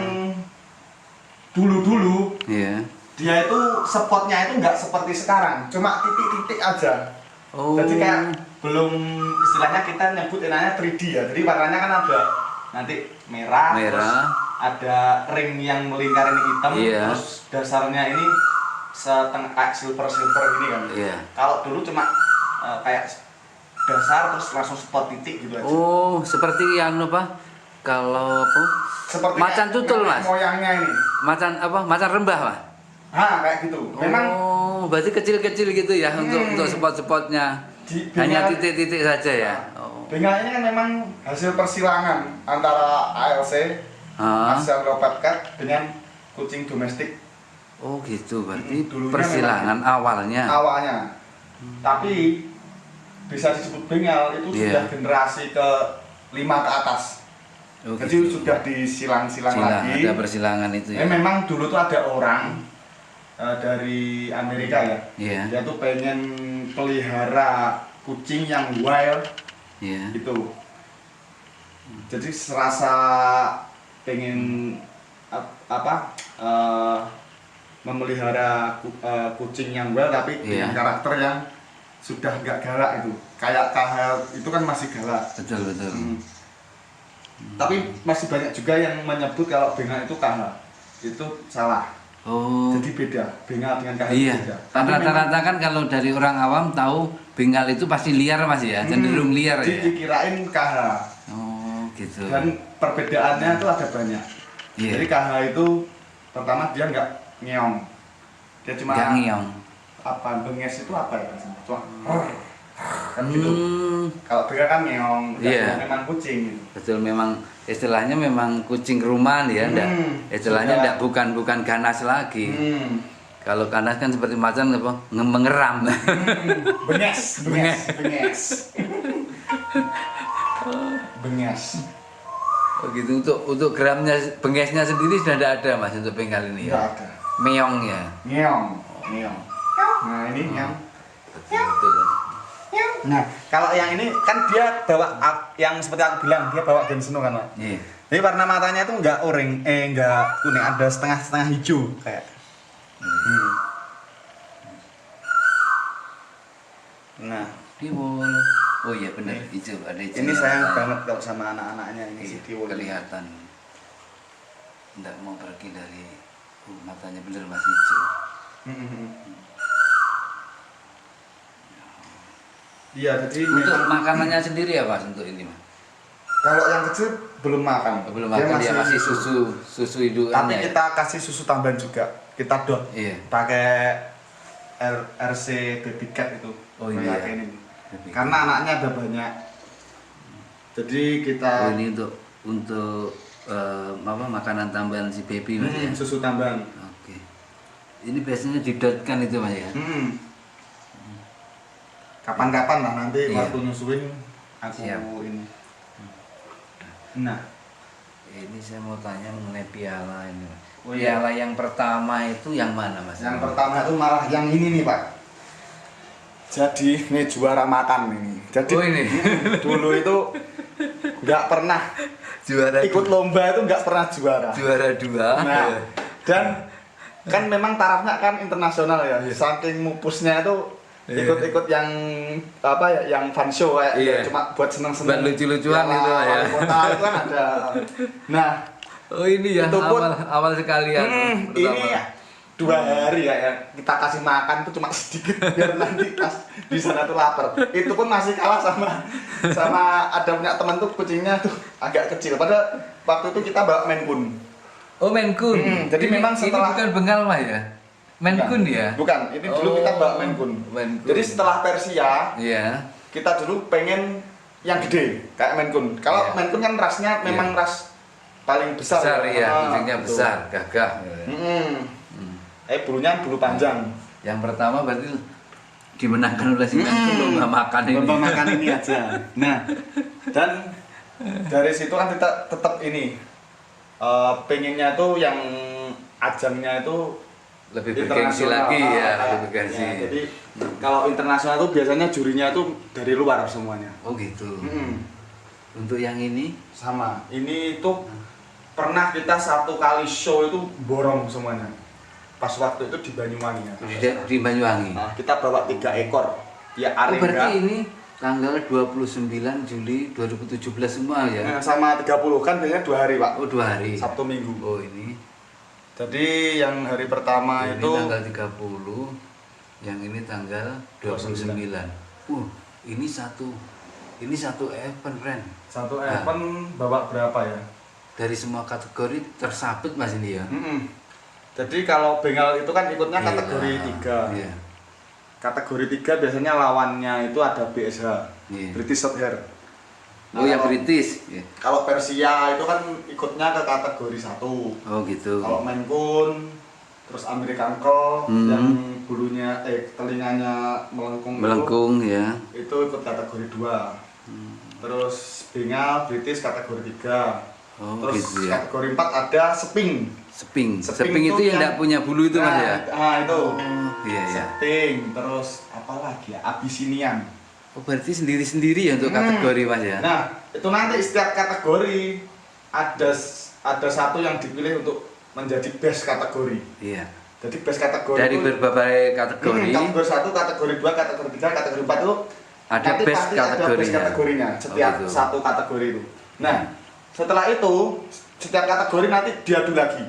dulu-dulu. Iya. Dia itu spotnya itu nggak seperti sekarang, cuma titik-titik aja. Oh. Jadi kayak belum istilahnya kita nyebut enaknya 3D ya. Jadi warnanya kan ada nanti merah. Terus ada ring yang melingkar ini hitam, terus dasarnya ini setengah kayak silver ini kan. Iya. Kalau dulu cuma kayak dasar terus langsung spot titik gitu aja. Oh, seperti yang apa? Kalau apa? Seperti macan tutul Mas. Moyangnya ini. Macan apa? Macan rembah Mas. Kayak gitu. Memang berarti kecil-kecil gitu ya untuk spot-spotnya. Hanya titik-titik saja ya. Bengal ini kan memang hasil persilangan antara ALC, Asian Leopard Cat dengan kucing domestik. Oh gitu, berarti persilangan awalnya. Tapi bisa disebut bengal itu sudah generasi ke-5 ke atas. Jadi sudah disilang-silang lagi. Ada persilangan itu ya. Memang dulu tuh ada orang dari Amerika ya. Dia tuh pengen pelihara kucing yang wild. Gitu. Jadi serasa pengen memelihara kucing yang wild tapi dengan karakter yang sudah nggak galak itu. Kayak KHL itu kan masih galak. Betul. Tapi masih banyak juga yang menyebut kalau bengal itu KH. Itu salah. Oh. Jadi beda, bengal dengan KH beda. Rata-rata kan kalau dari orang awam tahu bengal itu pasti liar Mas ya, cenderung liar ya. Dikirain KH. Oh, gitu. Dan perbedaannya itu ada banyak. Iya. Jadi KH itu pertama dia nggak ngeong, dia cuma Nggak ngeong. apa benges itu apa ya? Cuma kan gitu. Kalau BK kan ngeong, Iya. memang kucing gitu. Betul, memang istilahnya memang kucing rumahan ya, ndak. Istilahnya ndak bukan ganas lagi. Kalau ganas kan seperti macan apa? Mengeram. Benges, benges, benges. Benges. Oh gitu, untuk gramnya bengesnya sendiri sudah tidak ada Mas untuk bengkel ini Nggak ya. ada. Meongnya. Ngeong, ngeong. Nah ini ngeong. Betul, betul. Nah, kalau yang ini kan dia bawa yang seperti aku bilang, dia bawa Gen Snow kan, Pak. Iya. Jadi warna matanya itu enggak oranye, enggak kuning, ada setengah-setengah hijau kayak. Nah, Tiwul. Oh iya benar, hijau, ada hijau. ini sayang banget kalau sama anak-anaknya ini si Tiwul. Kelihatan. Tidak mau pergi dari matanya bener Mas hijau. Iya, jadi Untuk memang makanannya sendiri ya Mas untuk ini Mas? kalau yang kecil belum makan. Belum makan dia masih susu indukan. Tapi kita kasih susu tambahan juga. Kita dot. Iya. Pakai RC Baby Cat itu. Oh, iya. Kayak ini. Baby Cat. Karena anaknya ada banyak. Jadi kita Oh ini untuk apa makanan tambahan si baby Mas ya? susu tambahan. Oke. Ini biasanya didotkan itu Mas ya? Kapan-kapan lah nanti Iya. waktu nyusuin aku Siap. ini. Nah, Ini saya mau tanya mengenai piala ini Mas. Oh, iya. Piala yang pertama itu yang mana Mas? yang pertama itu malah yang ini nih Pak. Jadi ini juara makan ini. Jadi Oh ini. dulu itu nggak pernah Juara ikut lomba itu nggak pernah juara. juara 2. Nah, dan kan memang tarafnya kan internasional ya. Saking mupusnya itu ikut-ikut yang apa ya, yang fun show kayak Iya. cuma buat seneng-seneng. Buat lucu-lucuan Piala gitu ya. wali kota itu kan ada. Nah, Oh ini ya Itu pun- awal sekali ya. ini ya 2 hari ya kita kasih makan tuh cuma sedikit biar nanti pas di sana tuh lapar. Itu pun masih kalah sama ada punya teman tuh kucingnya tuh agak kecil. Padahal waktu itu kita bawa Maine Coon. Oh Maine Coon. Jadi memang setelah- ini bukan Bengal Mas ya? Maine Coon ya? Bukan, ini dulu kita bawa Maine Coon. Maine Coon. Jadi setelah Persia, Iya. kita dulu pengen yang gede kayak Maine Coon. Kalau Iya. Maine Coon kan rasnya memang ras paling besar. Besar ya, kucingnya gitu. besar, gagah. Bulunya bulu panjang. Yang pertama berarti dimenangkan oleh si Maine Coon lomba makan ini. Lomba makan ini aja. Nah, dan dari situ kan kita tetap ini pengennya tuh yang ajangnya itu Lebih bergengsi lagi ya, lebih bergengsi. Ya, jadi kalau internasional tuh biasanya jurinya tuh dari luar semuanya. Oh gitu. Untuk yang ini Sama. Ini tuh pernah kita 1 kali show itu borong semuanya. Pas waktu itu di Banyuwangi ya. di Banyuwangi. Nah, kita bawa 3 ekor. Ya Oh, Arenga. berarti ini tanggal 29 Juli 2017 semua ya? Sama 30 kan biasanya 2 hari Pak. Oh 2 hari. Sabtu Minggu. Oh ini. Jadi yang hari pertama Ini itu tanggal 30, yang ini tanggal 29. Ini satu event, friend. satu Nah. event bawa berapa ya? Dari semua kategori tersabut Mas ini ya. Jadi kalau Bengal itu kan ikutnya Iya. kategori 3. Iya. Kategori 3 biasanya lawannya itu ada BSH, Iya. British Shorthair. Oh ya kalau- British. Iya. Kalau Persia itu kan ikutnya ke kategori 1. Oh gitu. Kalau Maine Coon, terus American Crow yang bulunya telinganya Melengkung ya. itu ikut kategori 2. Terus Bengal, British kategori 3. Oh Terus gitu ya. kategori 4 ada Seping. Seping. Seping Seping itu tuh yang yang- tidak punya bulu itu Mas ya. Itu. Oh iya ya. Seping, terus apa lagi ya? Abyssinian. Oh berarti sendiri-sendiri ya untuk kategori Mas ya. Nah, itu nanti setiap kategori ada satu yang dipilih untuk menjadi best kategori. Iya. Jadi best kategori Dari itu berbagai kategori. kategori 1, kategori 2, kategori 3, kategori 4 itu Ada nanti best pasti ada best kategorinya. kategorinya setiap gitu. satu kategori itu. Nah, setelah itu setiap kategori nanti diadu lagi.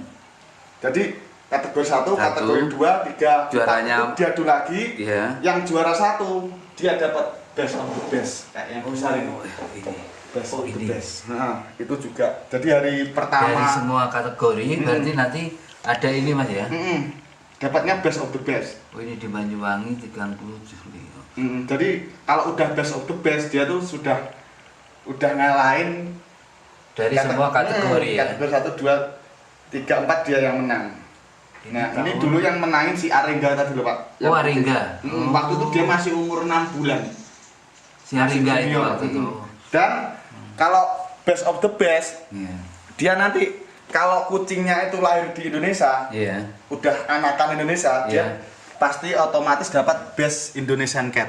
Jadi kategori 1, kategori 2, 3, Juaranya- diadu lagi. Iya. Yang juara 1 dia dapat best of the best kayak yang besar ini. Ini. best Oh, of the ini. best. Nah, itu juga. Jadi hari pertama Dari semua kategori berarti nanti ada ini Mas ya. dapatnya best of the best. Oh ini di Banyuwangi 30 Juli. Jadi kalau udah best of the best dia tuh udah ngalahin Dari semua kategori ya. kategori 1, 2, 3, 4 dia yang menang. Nah, ini dulu yang menangin si Aringga tadi loh, Pak. Oh, Aringga. Waktu itu dia masih umur 6 bulan. Si Aringga itu Junior. waktu itu. Dan kalau best of the best, Iya. dia nanti kalau kucingnya itu lahir di Indonesia, Iya. udah anakan Indonesia, Iya. dia pasti otomatis dapat best Indonesian Cat.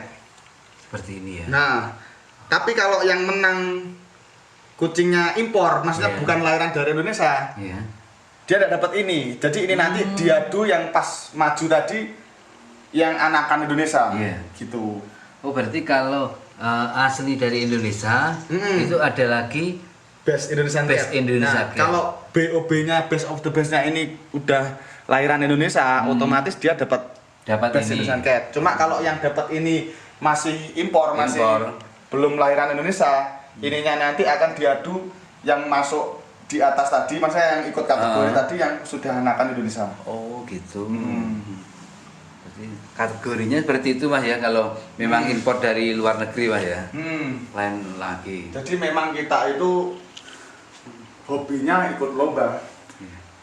Seperti ini ya. Nah, tapi kalau yang menang kucingnya impor, maksudnya Iya. bukan lahiran dari Indonesia, Iya. dia tidak dapat ini. Jadi ini nanti diadu yang pas maju tadi yang anakan Indonesia. Iya. Gitu. Oh berarti kalau asli dari Indonesia itu ada lagi Best Indonesian Best Cat. Indonesia Nah, Cat. kalau BOB-nya Best of the Best-nya ini udah lahiran Indonesia, otomatis dia dapat Best ini. Indonesian Cat. Cuma kalau yang dapat ini masih impor, masih Impor. belum lahiran Indonesia, ininya nanti akan diadu yang masuk di atas tadi, maksudnya yang ikut kategori tadi yang sudah anakan Indonesia. Oh gitu. Berarti kategorinya seperti itu Mas ya kalau memang impor dari luar negeri Mas ya. Lain lagi. Jadi memang kita itu hobinya ikut lomba.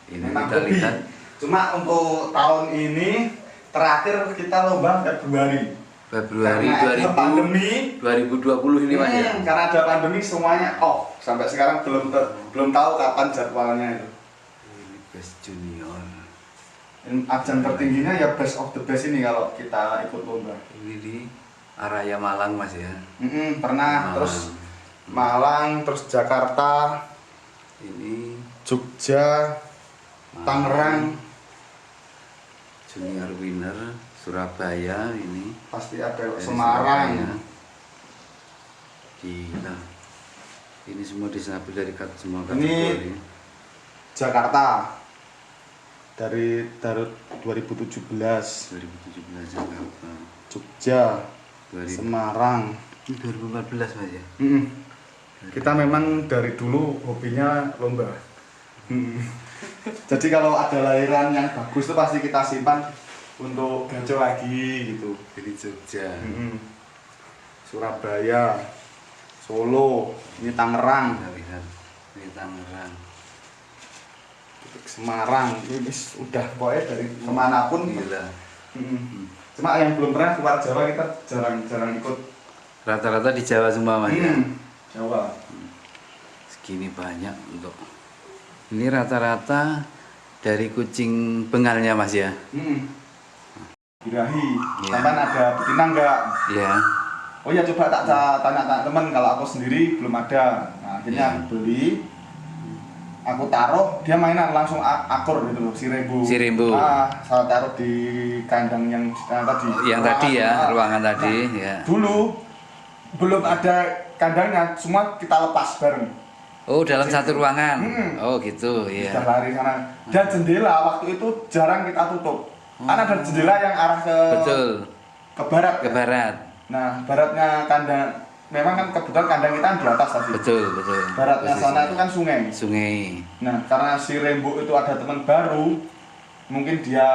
Ini Memang kita hobi. lihat Cuma untuk tahun ini terakhir kita lomba Februari. Februari Karena ada pandemi. 2020 ini Mas ya. Karena ada pandemi semuanya off. Sampai sekarang belum tahu kapan jadwalnya itu. Ini Best Junior. Ajang tertingginya ya best of the best ini kalau kita ikut lomba. Ini di Araya Malang Mas ya. Pernah, terus Malang, terus Jakarta, Ini Jogja, Tangerang, Junior winner Surabaya ini. pasti ada Dari Semarang. Surabaya. Gila. Ini semua disambil dari semua Ini kategori. Jakarta dari 2017, 2017 Jakarta. Jogja, 2000. Semarang. Ini 2014 Mas ya. Kita memang dari dulu hobinya lomba. Jadi kalau ada lahiran yang bagus itu pasti kita simpan untuk gajo lagi gitu. Dari Jogja. Surabaya, Solo, ini Tangerang, Kita lihat di Tangerang. Semarang, ini udah pokoknya dari kemanapun. Gila. Cuma yang belum pernah keluar Jawa kita jarang ikut. Rata-rata di Jawa semua Mas ya. Jawa. Segini banyak untuk. Ini rata-rata dari kucing bengalnya Mas ya. Birahi, Iya. sampai ada betina enggak? Iya. Oh ya coba tak tanya temen, kalau aku sendiri belum ada. Nah, akhirnya Iya. aku beli, aku taruh, dia mainan langsung akur gitu loh, si rembu. Si rembu. Saya taruh di kandang yang tadi. Yang tadi ya, ruangan Nah, tadi ya. dulu belum ada kandangnya, semua kita lepas bareng. Oh, dalam satu ruangan. Oh, gitu ya. Sudah lari sana. Dan jendela waktu itu jarang kita tutup. Karena ada jendela yang arah Betul. ke barat. Ke ya. barat. Nah, baratnya kandang, memang kan kebetulan kandang kita kan di atas tadi. Betul, betul. Baratnya Posisi. sana itu kan sungai. Sungai. Nah, karena si Rembo itu ada teman baru, mungkin dia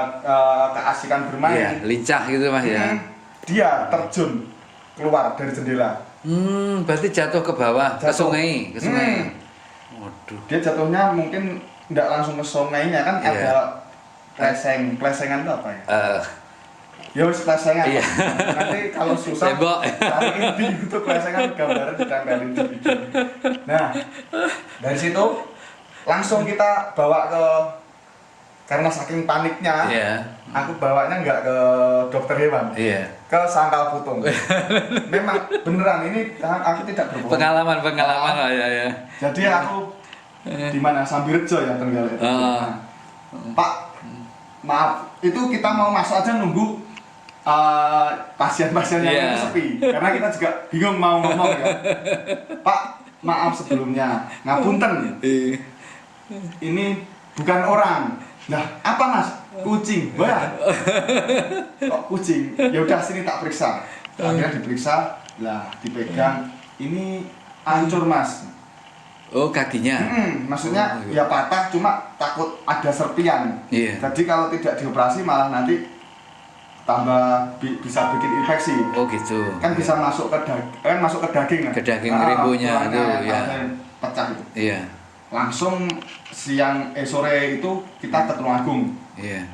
keasikan Iya, bermain. lincah gitu Mas ya. Dia terjun keluar dari jendela. Berarti jatuh ke bawah, ke Jatuh. sungai, ke sungai. Waduh. Dia jatuhnya mungkin tidak langsung ke sungainya kan, Iya. ada klesengan itu apa ya? Ya wis klesengan. Iya. Nanti kalau susah Tembok. cari inti itu klesengan gambarnya ditempelin di video. Nah, dari situ langsung kita bawa ke, karena saking paniknya, Iya. aku bawanya nggak ke dokter hewan, Iya. ke sangkal putung. Memang beneran ini aku tidak berbohong. Pengalaman lah ya. Jadi aku di mana Sambirejo ya Trenggalek. Nah, Pak, maaf, itu kita mau masuk aja nunggu pasien-pasien yang Iya. sepi, karena kita juga bingung mau ngomong ya. Pak, maaf sebelumnya, ngapunten. Ini bukan orang. Nah, apa Mas? Kucing. Wah. Kok kucing? Ya udah sini tak periksa. Akhirnya diperiksa, lah dipegang. Ini hancur mas. Oh kakinya. Maksudnya Oh, iya. ya patah, cuma takut ada serpian. Iya. Jadi kalau tidak dioperasi malah nanti tambah bisa bikin infeksi. Oh gitu. Kan bisa masuk ke masuk ke daging. Ke daging rimbunya itu ya. Pecah itu. Iya. Langsung sore itu kita ke Tulungagung. Iya.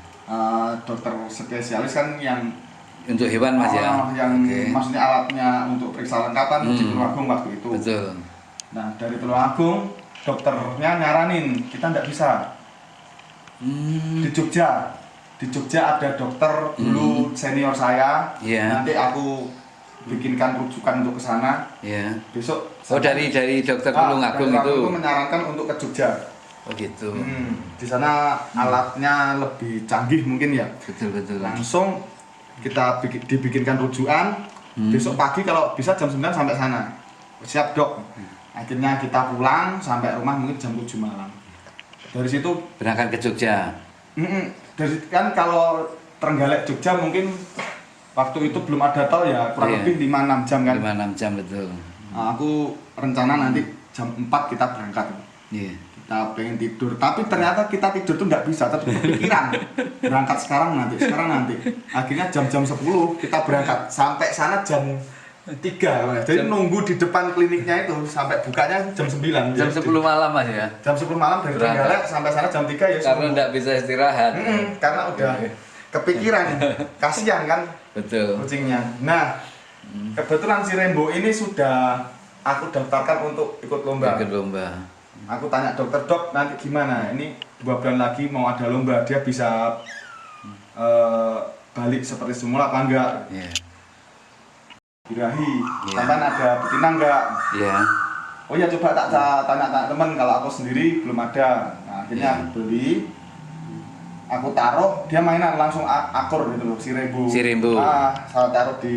Dokter spesialis kan yang Untuk hewan mas ya. yang Oke. maksudnya alatnya untuk periksa lengkapan di Tulungagung waktu itu. Betul. Nah dari Tulungagung dokternya nyaranin kita nggak bisa di Jogja. Di Jogja ada dokter dulu senior saya. Iya. Nanti aku bikinkan rujukan untuk ke sana. Iya. Besok. Oh dari dokter Tulungagung dari itu. itu menyarankan untuk ke Jogja. Oh gitu. Di sana alatnya lebih canggih mungkin ya. Betul. Langsung kita dibikinkan rujukan. Besok pagi kalau bisa jam 9 sampai sana. Siap dok. Akhirnya kita pulang sampai rumah mungkin jam 7 malam. Dari situ Berangkat ke Jogja. dari kan kalau Trenggalek Jogja mungkin waktu itu belum ada tol ya, kurang Iya. lebih 5-6 jam kan. 5-6 jam betul. Nah, aku rencana nanti jam 4 kita berangkat. Iya. Kita pengen tidur, tapi ternyata kita tidur tuh nggak bisa, tapi kepikiran berangkat sekarang nanti. Akhirnya jam-jam 10 kita berangkat, sampai sana jam 3. Jadi nunggu di depan kliniknya itu sampai bukanya jam 9. Jam 10 malam mas ya. Jam 10 malam dari Berangkat. Trenggalek sampai sana jam 3 ya. Karena subuh. tidak bisa istirahat. Karena udah kepikiran, kasihan kan Betul. kucingnya. Nah, kebetulan si Rembo ini sudah aku daftarkan untuk ikut lomba. Ikut lomba. Aku tanya dokter, dok nanti gimana? Ini 2 bulan lagi mau ada lomba, dia bisa balik seperti semula apa enggak? Iya. Birahi, Iya. sampai ada betina enggak? Iya. Oh ya coba tak tanya teman, kalau aku sendiri belum ada. Nah, akhirnya aku beli, aku taruh, dia mainan langsung akur gitu loh, si Rembo. Si Rembo. Saya taruh di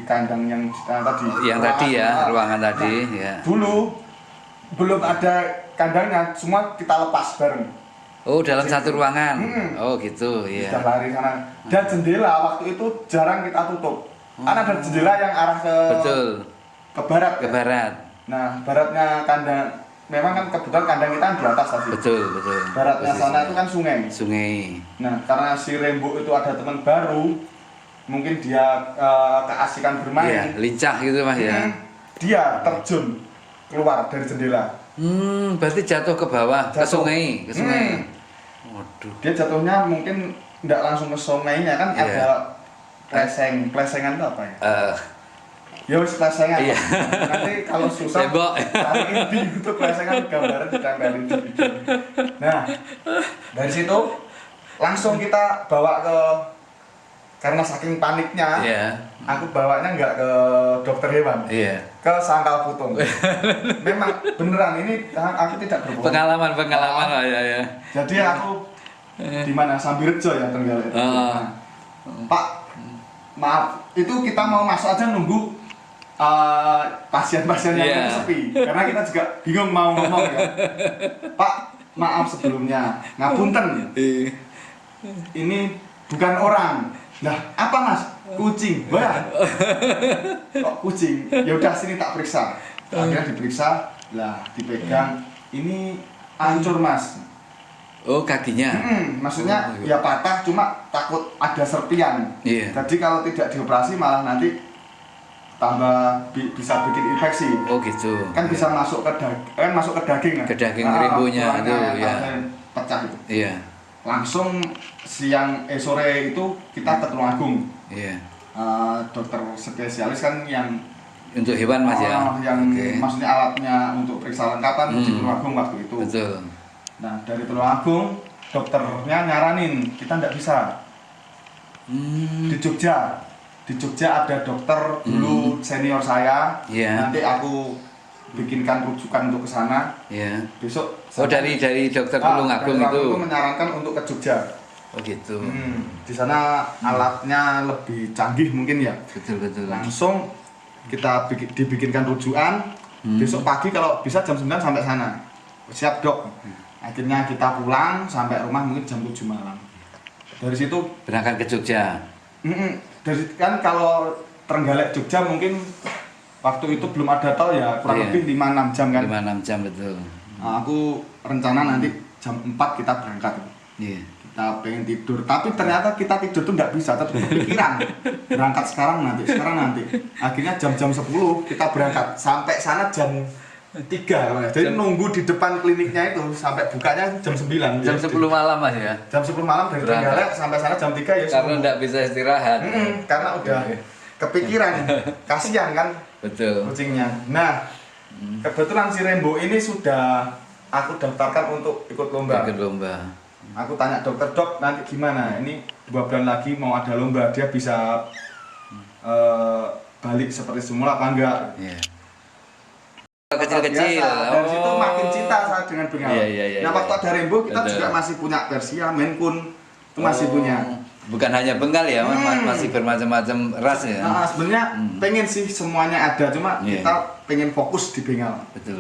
kandang yang tadi. Yang tadi ya, ruangan Nah, tadi ya. dulu belum ada kandangnya, semua kita lepas bareng. Oh dalam satu ruangan. Oh gitu ya. Sudah lari sana. Dan jendela waktu itu jarang kita tutup. Karena ada jendela yang arah Betul. ke barat. Ke ya. barat. Nah, baratnya kandang, memang kan kebetulan kandang kita di atas tadi. Betul. Baratnya Posisinya. sana itu kan sungai. Sungai. Nah, karena si Rembo itu ada teman baru, mungkin dia keasikan Iya, bermain. lincah gitu mas ya. Dia terjun keluar dari jendela. Berarti jatuh ke bawah, ke Jatuh. sungai, Waduh. Dia jatuhnya mungkin nggak langsung ke sungainya kan, Iya. ada plesengan itu apa ya? Ya wis plesengan. Iya. Nanti kalau susah Tembok. cariin di YouTube plesengan, gambarnya ditempelin di video. Nah, dari situ langsung kita bawa karena saking paniknya, Iya. aku bawanya nggak ke dokter hewan, Iya. ke sangkal putung. Memang beneran ini aku tidak berbohong. Pengalaman lah ya. Jadi aku di mana Sambirejo ya Trenggalek itu. Nah, Pak, maaf, itu kita mau masuk aja nunggu pasien-pasien yang Iya. sepi, karena kita juga bingung mau ngomong ya. Pak, maaf sebelumnya, ngapunten. Ini bukan orang. Nah, apa mas? Kucing. Wah, kok kucing? Ya udah sini tak periksa. Akhirnya diperiksa, lah dipegang. Ini hancur mas. Oh kakinya. Maksudnya ya patah, cuma takut ada serpian. Iya. Jadi kalau tidak dioperasi malah nanti tambah bisa bikin infeksi. Oh gitu. Kan bisa masuk ke daging. Ke daging rimbunya itu ya. Pecah itu. Iya. Langsung sore itu kita ke Tulungagung. Iya. Dokter spesialis kan yang Untuk hewan mas ya. yang Oke. maksudnya alatnya untuk periksa lengkapan di Tulungagung waktu itu. Betul. Nah dari Tulungagung dokternya nyaranin kita nggak bisa di Jogja. Di Jogja ada dokter dulu senior saya. Iya. Nanti aku bikinkan rujukan untuk ke sana. Iya. Besok. Oh dari dokter Tulungagung dari itu. menyarankan untuk ke Jogja. Oh gitu. Di sana alatnya lebih canggih mungkin ya. Betul. Langsung kita dibikinkan rujukan. Besok pagi kalau bisa jam 9 sampai sana. Siap dok. Akhirnya kita pulang sampai rumah mungkin jam 7 malam. Dari situ Berangkat ke Jogja. dari kan kalau Trenggalek Jogja mungkin waktu itu belum ada tol ya, kurang Iya. lebih 5-6 jam kan. 5-6 jam betul. Nah, aku rencana nanti jam 4 kita berangkat. Iya. Kita pengen tidur, tapi ternyata kita tidur tuh nggak bisa, tetap kepikiran. Berangkat sekarang nanti. Akhirnya jam-jam 10 kita berangkat. Sampai sana jam 3 kalau nggak. Jadi nunggu di depan kliniknya itu sampai bukanya jam 9. Jam 10 malam Mas ya. Jam 10 malam dari Berangkat. Trenggalek sampai sana jam 3 ya. Karena enggak bisa istirahat. Karena udah kepikiran, kasihan kan Betul. kucingnya. Nah, kebetulan si Rembo ini sudah aku daftarkan untuk ikut lomba. Ikut lomba. Aku tanya dokter, dok nanti gimana? Ini 2 bulan lagi mau ada lomba, dia bisa balik seperti semula apa enggak? Iya. Kecil-kecil. Biasa. Dan situ makin cinta saya dengan bengal. Iya. Nah, waktu ada Rembo kita Betul. juga masih punya Persia, Maine Coon itu masih punya. Bukan hanya Bengal ya, masih bermacam-macam ras ya. Nah, sebenarnya pengen sih semuanya ada, cuma Iya. kita pengen fokus di bengal. Betul.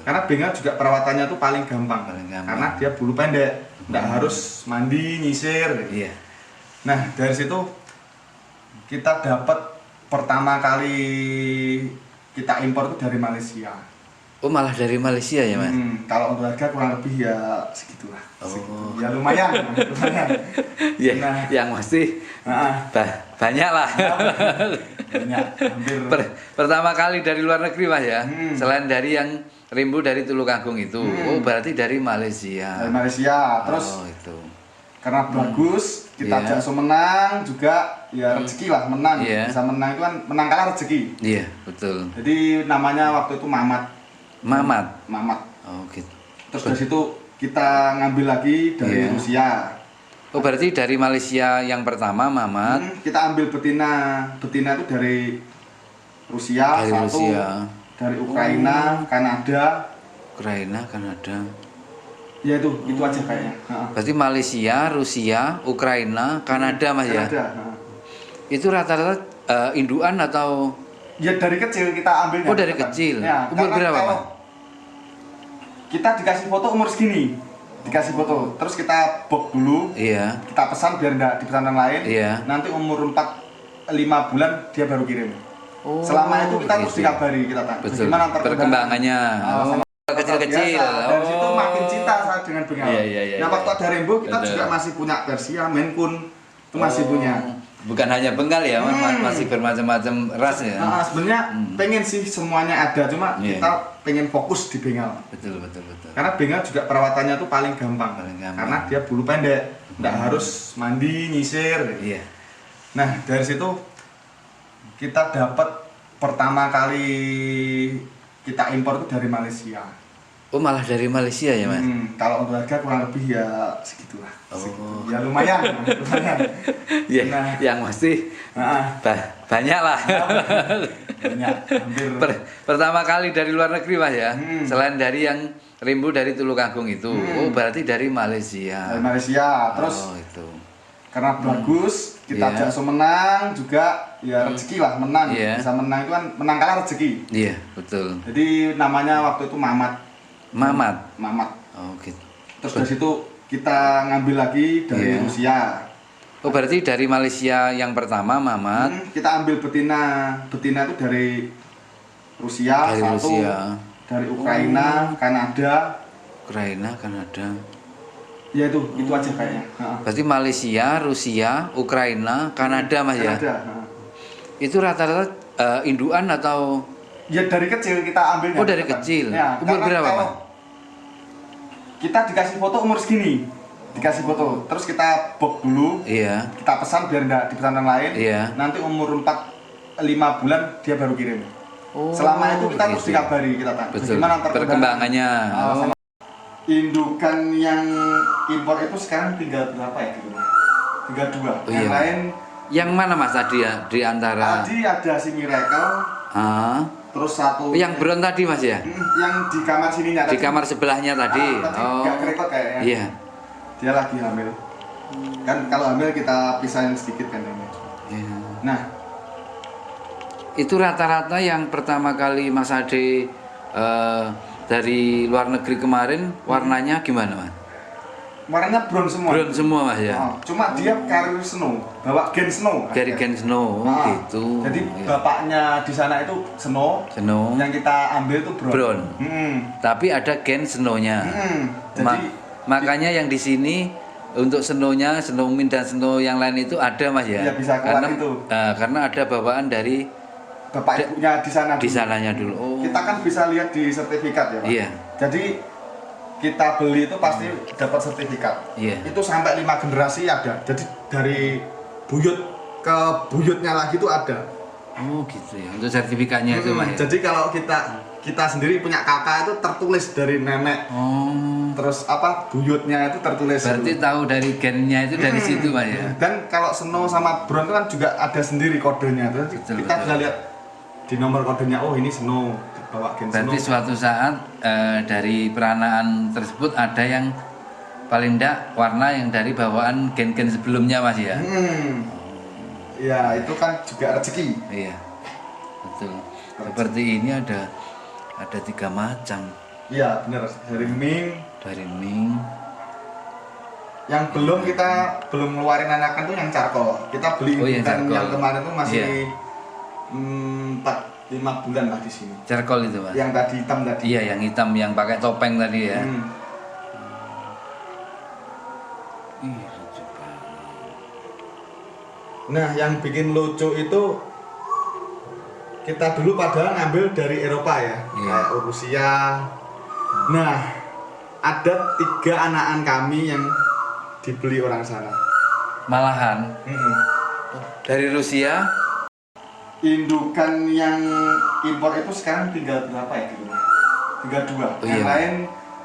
Karena bengal juga perawatannya tuh paling gampang. Paling gampang. Karena dia bulu pendek, nggak harus mandi, nyisir. Iya. Nah, dari situ kita dapat pertama kali kita impor itu dari Malaysia. Oh, malah dari Malaysia ya, Mas? Kalau untuk harga kurang lebih ya segitulah. Oh. Segitu. Ya lumayan. Ya, Nah. yang mesti Nah, banyak lah. banyak, hampir. Pertama kali dari luar negeri Mas ya. Selain dari yang Rimbu dari Tulungagung itu. Oh, berarti dari Malaysia. Dari Malaysia. Terus Oh, itu. karena bagus, kita Iya. jakso menang juga, ya rezeki lah menang. Iya. Bisa menang itu kan menang kalah rezeki. Iya, betul. Jadi namanya waktu itu Mamat. Mamat. Oh, gitu. Terus dari situ kita ngambil lagi dari Iya. Rusia. Oh, berarti dari Malaysia yang pertama Mamat. Kita ambil betina. Betina itu dari Rusia, Dari satu Rusia. dari Ukraina, Kanada. Ukraina, Kanada. Ya itu aja kayaknya. Berarti Malaysia, Rusia, Ukraina, Kanada Mas ya. Kanada. Itu rata-rata induan atau Ya dari kecil kita ambilnya. Oh, dari Kan? kecil. Ya, Umur karena berapa, kalau Pak? Kita dikasih foto umur segini. Dikasih foto. Terus kita box dulu. Iya. Kita pesan biar enggak di pesantren lain. Iya. Nanti umur 4-5 bulan dia baru kirim. Oh, Selama itu kita terus gitu. dikabari kita tanya. Betul. Bagaimana Perkembangannya. sama Kecil-kecil. biasa. Dan situ makin cinta saya dengan bengal. Iya. Nah, waktu ada Rembo kita Betul. juga masih punya Persia, Maine Coon itu masih punya. Bukan hanya Bengal ya, masih bermacam-macam ras ya. Nah, sebenarnya pengen sih semuanya ada, cuma Iya. kita pengen fokus di bengal. Betul. Karena bengal juga perawatannya tuh paling gampang. Paling gampang. Karena dia bulu pendek, nggak harus mandi, nyisir. Iya. Nah, dari situ kita dapat pertama kali kita impor itu dari Malaysia. Oh, malah dari Malaysia ya, Mas? Kalau untuk harga kurang lebih ya segitulah. Oh. Segitu. Ya lumayan. Iya, Nah. yang mesti Nah, banyak lah. banyak, hampir. Pertama kali dari luar negeri Mas ya. Selain dari yang Rimbu dari Tulungagung itu. Oh, berarti dari Malaysia. Dari Malaysia. Terus Oh, itu. karena bagus, kita Iya. jakso menang juga, ya rezeki lah menang. Iya. Bisa menang itu kan menang kalah rezeki. Iya, betul. Jadi namanya waktu itu Mamat. Mamat. Oh, gitu. Terus dari situ kita ngambil lagi dari Iya. Rusia. Oh, berarti dari Malaysia yang pertama Mamat. Kita ambil betina. Betina itu dari Rusia, Dari satu Rusia. dari Ukraina, Kanada. Ukraina, Kanada. Ya itu aja kayaknya. Berarti Malaysia, Rusia, Ukraina, Kanada Mas ya. Kanada. Itu rata-rata induan atau Ya dari kecil kita ambilnya. Oh, dari Kan? kecil. Ya, Umur karena berapa, kalau Pak? Kita dikasih foto umur segini. Dikasih foto. Terus kita box dulu. Iya. Kita pesan biar enggak di pesantren lain. Iya. Nanti umur 4-5 bulan dia baru kirim. Oh, Selama itu kita terus gitu. dikabari kita tanya. Betul. Bagaimana Perkembangannya. sama indukan yang impor itu sekarang tinggal berapa ya di rumah? Tinggal 2. Oh, Yang iya. lain Yang mana Mas tadi ya di antara tadi ada si Miracle, terus satu yang brown tadi Mas ya? yang di kamar sininya Di tadi. kamar sebelahnya tadi. Tadi Oh. nggak kerekot kayaknya. Iya. Dia lagi hamil. Kan kalau hamil kita pisahin sedikit kan ini. Iya. Nah, Itu rata-rata yang pertama kali Mas Ade dari luar negeri kemarin warnanya gimana Mas? warnanya brown semua. Brown semua Mas ya. Cuma dia carrier snow, bawa gen snow. Dari gen snow gitu. Jadi Iya. bapaknya di sana itu snow. Snow. Yang kita ambil itu brown. Brown. Tapi ada gen snow-nya. Jadi makanya yang di sini untuk snow-nya, snow mint dan snow yang lain itu ada Mas ya. Iya, bisa keluar karena itu. Karena ada bawaan dari bapak ibunya di sana. di sananya dulu. Oh. Kita kan bisa lihat di sertifikat ya, Pak. Iya. Jadi kita beli itu pasti dapat sertifikat. Iya. Itu sampai 5 generasi ada. Jadi dari buyut ke buyutnya lagi itu ada. Oh gitu ya. Untuk sertifikatnya itu Mas ya. Jadi kalau kita sendiri punya kakak itu tertulis dari nenek. Oh. Terus apa buyutnya itu tertulis. Berarti tahu dari gennya itu dari situ Mas ya. Dan kalau snow sama brown itu kan juga ada sendiri kodenya. Terus Betul, kita betul. bisa lihat di nomor kodenya, oh ini snow, bawa gen Berarti snow. suatu saat dari peranaan tersebut ada yang paling enggak warna yang dari bawaan gen-gen sebelumnya Mas ya. Ya itu kan juga rezeki. Iya. Betul. Seperti ini ada 3 macam. Iya benar, dari Ming. Dari Ming. Yang kita belum ngeluarin anakan tuh yang charcoal. Kita beli yang charcoal. yang kemarin tuh masih Iya. 4-5 bulan lah di sini. Charcoal itu Mas. Yang tadi hitam tadi. Iya, yang hitam yang pakai topeng tadi ya. Ih, lucu banget. Nah, yang bikin lucu itu kita dulu padahal ngambil dari Eropa ya, kayak Rusia. Nah, ada 3 anakan kami yang dibeli orang sana. Malahan dari Rusia. Indukan yang impor itu sekarang tinggal berapa ya di rumah? 32. Oh, yang iya. lain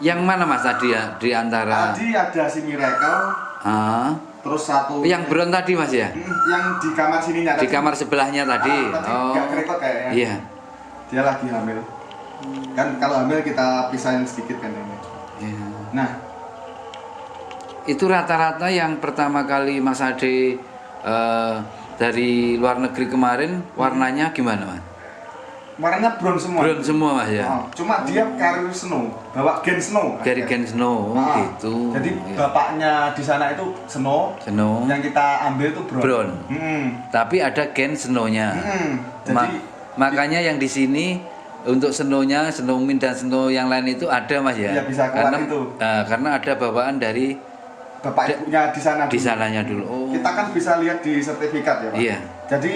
Yang mana Mas tadi ya di antara? tadi ada si Miracle, terus satu Yang brown tadi Mas ya? yang di kamar sininya Di kamar sebelahnya tadi. nggak kerekot kayaknya. Iya. Dia lagi hamil. Kan kalau hamil kita pisahin sedikit kan ini. Iya. Nah, Itu rata-rata yang pertama kali Mas Ade dari luar negeri kemarin warnanya gimana Mas? warnanya brown semua. Brown semua Mas ya. Cuma dia carrier snow, bawa gen snow. Dari gen snow gitu. Jadi Iya. bapaknya di sana itu snow. Snow. Yang kita ambil itu brown. Brown. Tapi ada gen snow-nya. Jadi Makanya yang di sini untuk snow-nya, snow mint dan snow yang lain itu ada Mas ya. Iya, bisa keluar karena itu. Karena ada bawaan dari bapak ibunya di sana. di sananya dulu. Oh. Kita kan bisa lihat di sertifikat ya, Pak. Iya. Jadi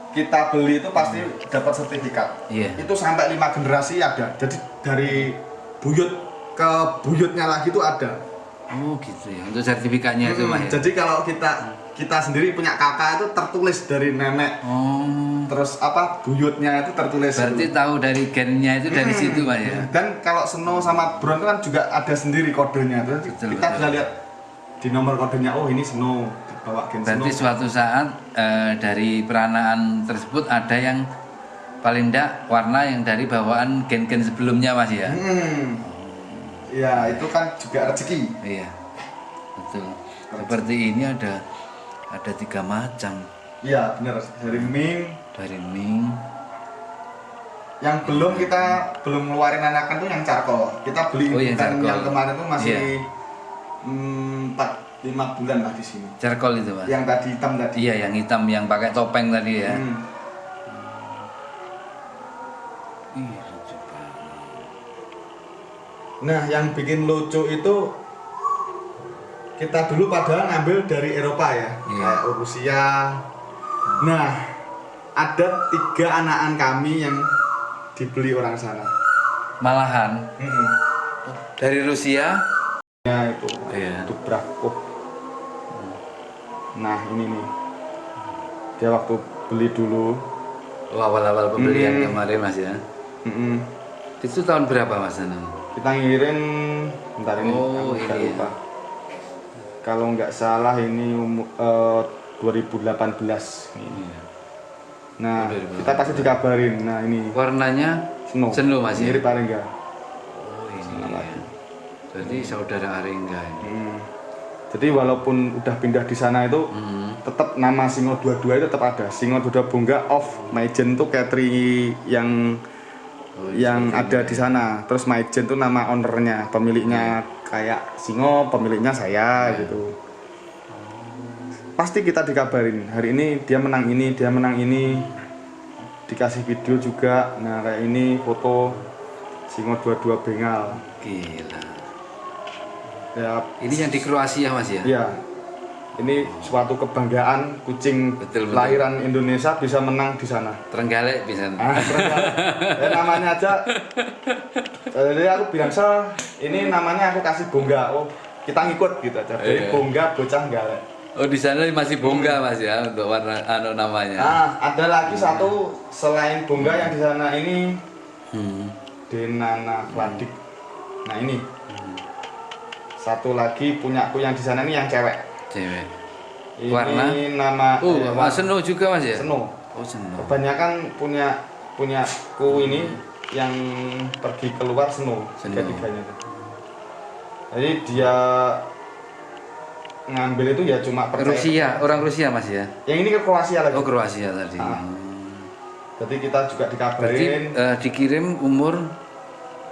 kita beli itu pasti dapat sertifikat. Iya. Itu sampai 5 generasi ada. Jadi dari buyut ke buyutnya lagi itu ada. Oh gitu ya. Untuk sertifikatnya itu Mas ya. Jadi kalau kita sendiri punya kakak itu tertulis dari nenek. Oh. Terus apa buyutnya itu tertulis. Berarti tahu dari gennya itu dari situ Mas ya. Dan kalau snow sama brown itu kan juga ada sendiri kodenya. Jadi Betul, kita betul. bisa lihat di nomor kodenya, oh ini snow, bawa gen Berarti snow. suatu saat dari peranaan tersebut ada yang paling enggak warna yang dari bawaan gen-gen sebelumnya Mas ya. Ya itu kan juga rezeki. Iya. Betul. Seperti ini ada 3 macam. Iya benar, dari Ming. Dari Ming. Yang kita belum ngeluarin anakan tuh yang charcoal. Kita beli yang charcoal. yang kemarin tuh masih Iya. 4-5 bulan lah di sini. Charcoal itu Mas. Yang tadi hitam tadi. Iya, yang hitam yang pakai topeng tadi ya. Ih, lucu banget. Nah, yang bikin lucu itu kita dulu padahal ngambil dari Eropa ya, kayak Rusia. Nah, ada 3 anakan kami yang dibeli orang sana. Malahan dari Rusia. Ya itu, Iya. itu Brakov. Nah ini nih, dia waktu beli dulu. Awal-awal pembelian kemarin Mas ya. Itu tahun berapa Mas? Kita ngirim, bentar ini, Oh, aku nggak ini ya. lupa. Kalau nggak salah ini 2018. Iya. Nah, 2018. kita pasti dikabarin. Nah ini Warnanya snow, snow Mas ya. mirip paling enggak. Oh ini ya. Jadi saudara Aringga ini. Jadi walaupun udah pindah di sana itu, tetap nama Singo 22 itu tetap ada. Singo 22 Bongga of Maijen itu Katri yang ada di sana. Terus Maijen itu nama ownernya, pemiliknya kayak singo, pemiliknya saya gitu. Pasti kita dikabarin, hari ini dia menang ini, dia menang ini, dikasih video juga. Nah kayak ini foto singo 22 bengal. Gila. Ya, Ini yang di Kroasia Mas ya? iya. Ini suatu kebanggaan kucing Betul. lahiran Indonesia bisa menang di sana. Trenggalek bisa. Ya namanya aja. Jadi aku bilang ini namanya aku kasih Bongga. Oh, kita ngikut gitu aja. Jadi Iya. Bongga bocah galek. Oh di sana masih Bongga Mas ya untuk warna namanya. Nah, ada lagi satu selain Bongga yang di sana ini Denana Vladik. Nah ini satu lagi punyaku yang di sana ini yang cewek. Cewek. Ini Warna? nama Seno juga Mas ya? Seno. Oh Seno. Kebanyakan punyaku ini yang pergi keluar Seno. Tiga-tiganya. Jadi dia ngambil itu ya cuma percaya. Rusia, orang Rusia Mas ya? Yang ini ke Kroasia lagi. Oh Kroasia tadi. Jadi kita juga Berarti dikabarin dikirim umur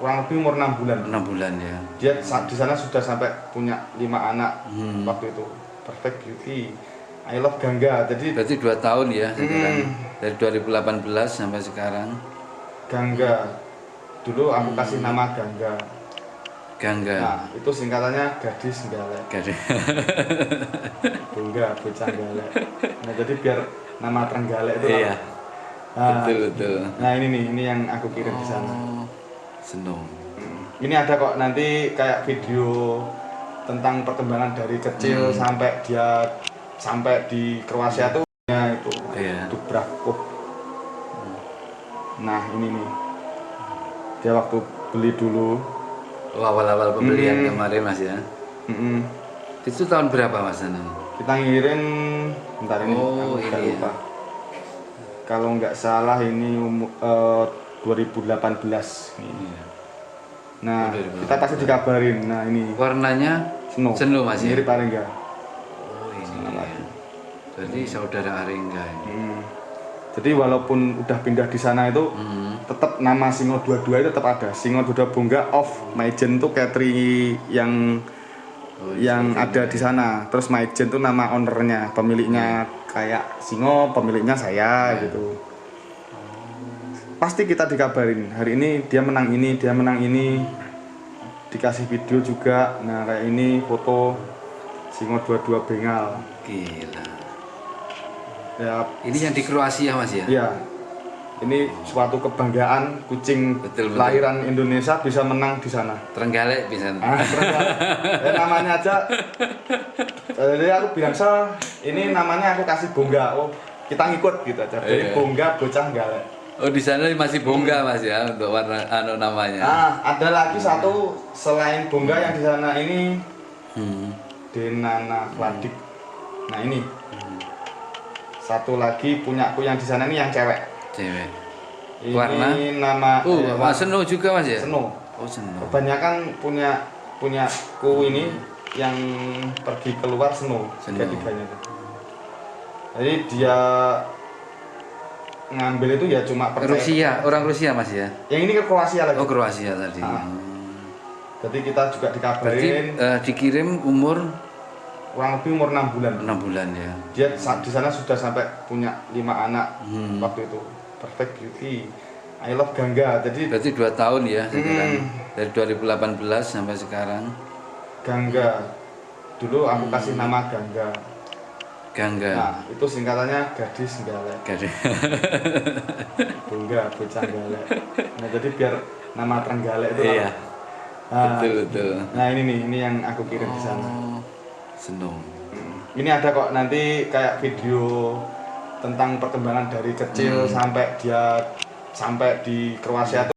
kurang lebih umur 6 bulan. 6 bulan ya. Dia di sana sudah sampai punya 5 anak waktu itu. Perfect Beauty, I Love Gangga. Jadi Berarti 2 tahun ya sekarang. Dari 2018 sampai sekarang. Gangga. Dulu aku kasih nama Gangga. Gangga. Nah, itu singkatannya gadis galek. Gadis. Bongga bocah galek. Nah, jadi biar nama Trenggalek itu Iya. Nah, Betul. nah ini yang aku kirim di sana. Seneng. Ini ada kok nanti kayak video tentang perkembangan dari kecil sampai di Kroasia tuh ya itu Iya. Dubravko. Nah ini nih dia waktu beli dulu. Oh, awal-awal pembelian kemarin Mas ya. Itu tahun berapa Mas? Kita ngirim bentar ini aku ini udah ya. lupa. Kalau nggak salah ini 2018 ini. Iya. Nah 2018. kita pasti dikabarin. Nah ini Warnanya Seno Mas ya. mirip Aringga. Oh ini ya. Jadi saudara Aringga ini. Jadi walaupun udah pindah di sana itu tetap nama Singo 22 itu tetap ada. Singo 22 Bongga of Maijen tuh Katri yang ada di sana. Terus Maijen tuh nama ownernya, pemiliknya kayak Singo, pemiliknya saya gitu. Pasti kita dikabarin, hari ini dia menang ini, dia menang ini, dikasih video juga. Nah kayak ini foto Singo 22 bengal. Gila. Ya, Ini yang di Kroasia Mas ya? iya. Ini suatu kebanggaan kucing Betul. lahiran Indonesia bisa menang di sana. Trenggalek bisa. Ya namanya aja. Jadi aku bilang ini namanya aku kasih Bongga. Oh, kita ngikut gitu aja. Jadi Iya. Bongga bocah galek. Oh di sana masih Bongga Mas ya untuk warna namanya. Nah, ada lagi satu selain Bongga yang di sana ini Denana Vladik. Nah ini satu lagi punyaku yang di sana ini yang cewek. Cewek. Ini Warna? nama Seno juga Mas ya? Seno. Oh Seno. Kebanyakan punyaku ini yang pergi keluar Seno. Tiga-tiganya. Jadi dia ngambil itu ya cuma percaya. Rusia, orang Rusia Mas ya? Yang ini ke Kroasia lagi. Oh Kroasia tadi. Jadi kita juga Berarti dikabarin dikirim umur kurang lebih umur 6 bulan. 6 bulan ya. Dia di sana sudah sampai punya 5 anak waktu itu. Perfect Beauty, I Love Gangga. Jadi Berarti 2 tahun ya sekarang. Dari 2018 sampai sekarang. Gangga. Dulu aku kasih nama Gangga. Gangga. Nah, itu singkatannya gadis galek. Gadis. Bongga bocah galek. Nah, jadi biar nama Trenggalek itu Iya. Nah, Betul. Nah, ini yang aku kirim di sana. Seneng. Ini ada kok nanti kayak video tentang perkembangan dari kecil sampai di Kroasia tuh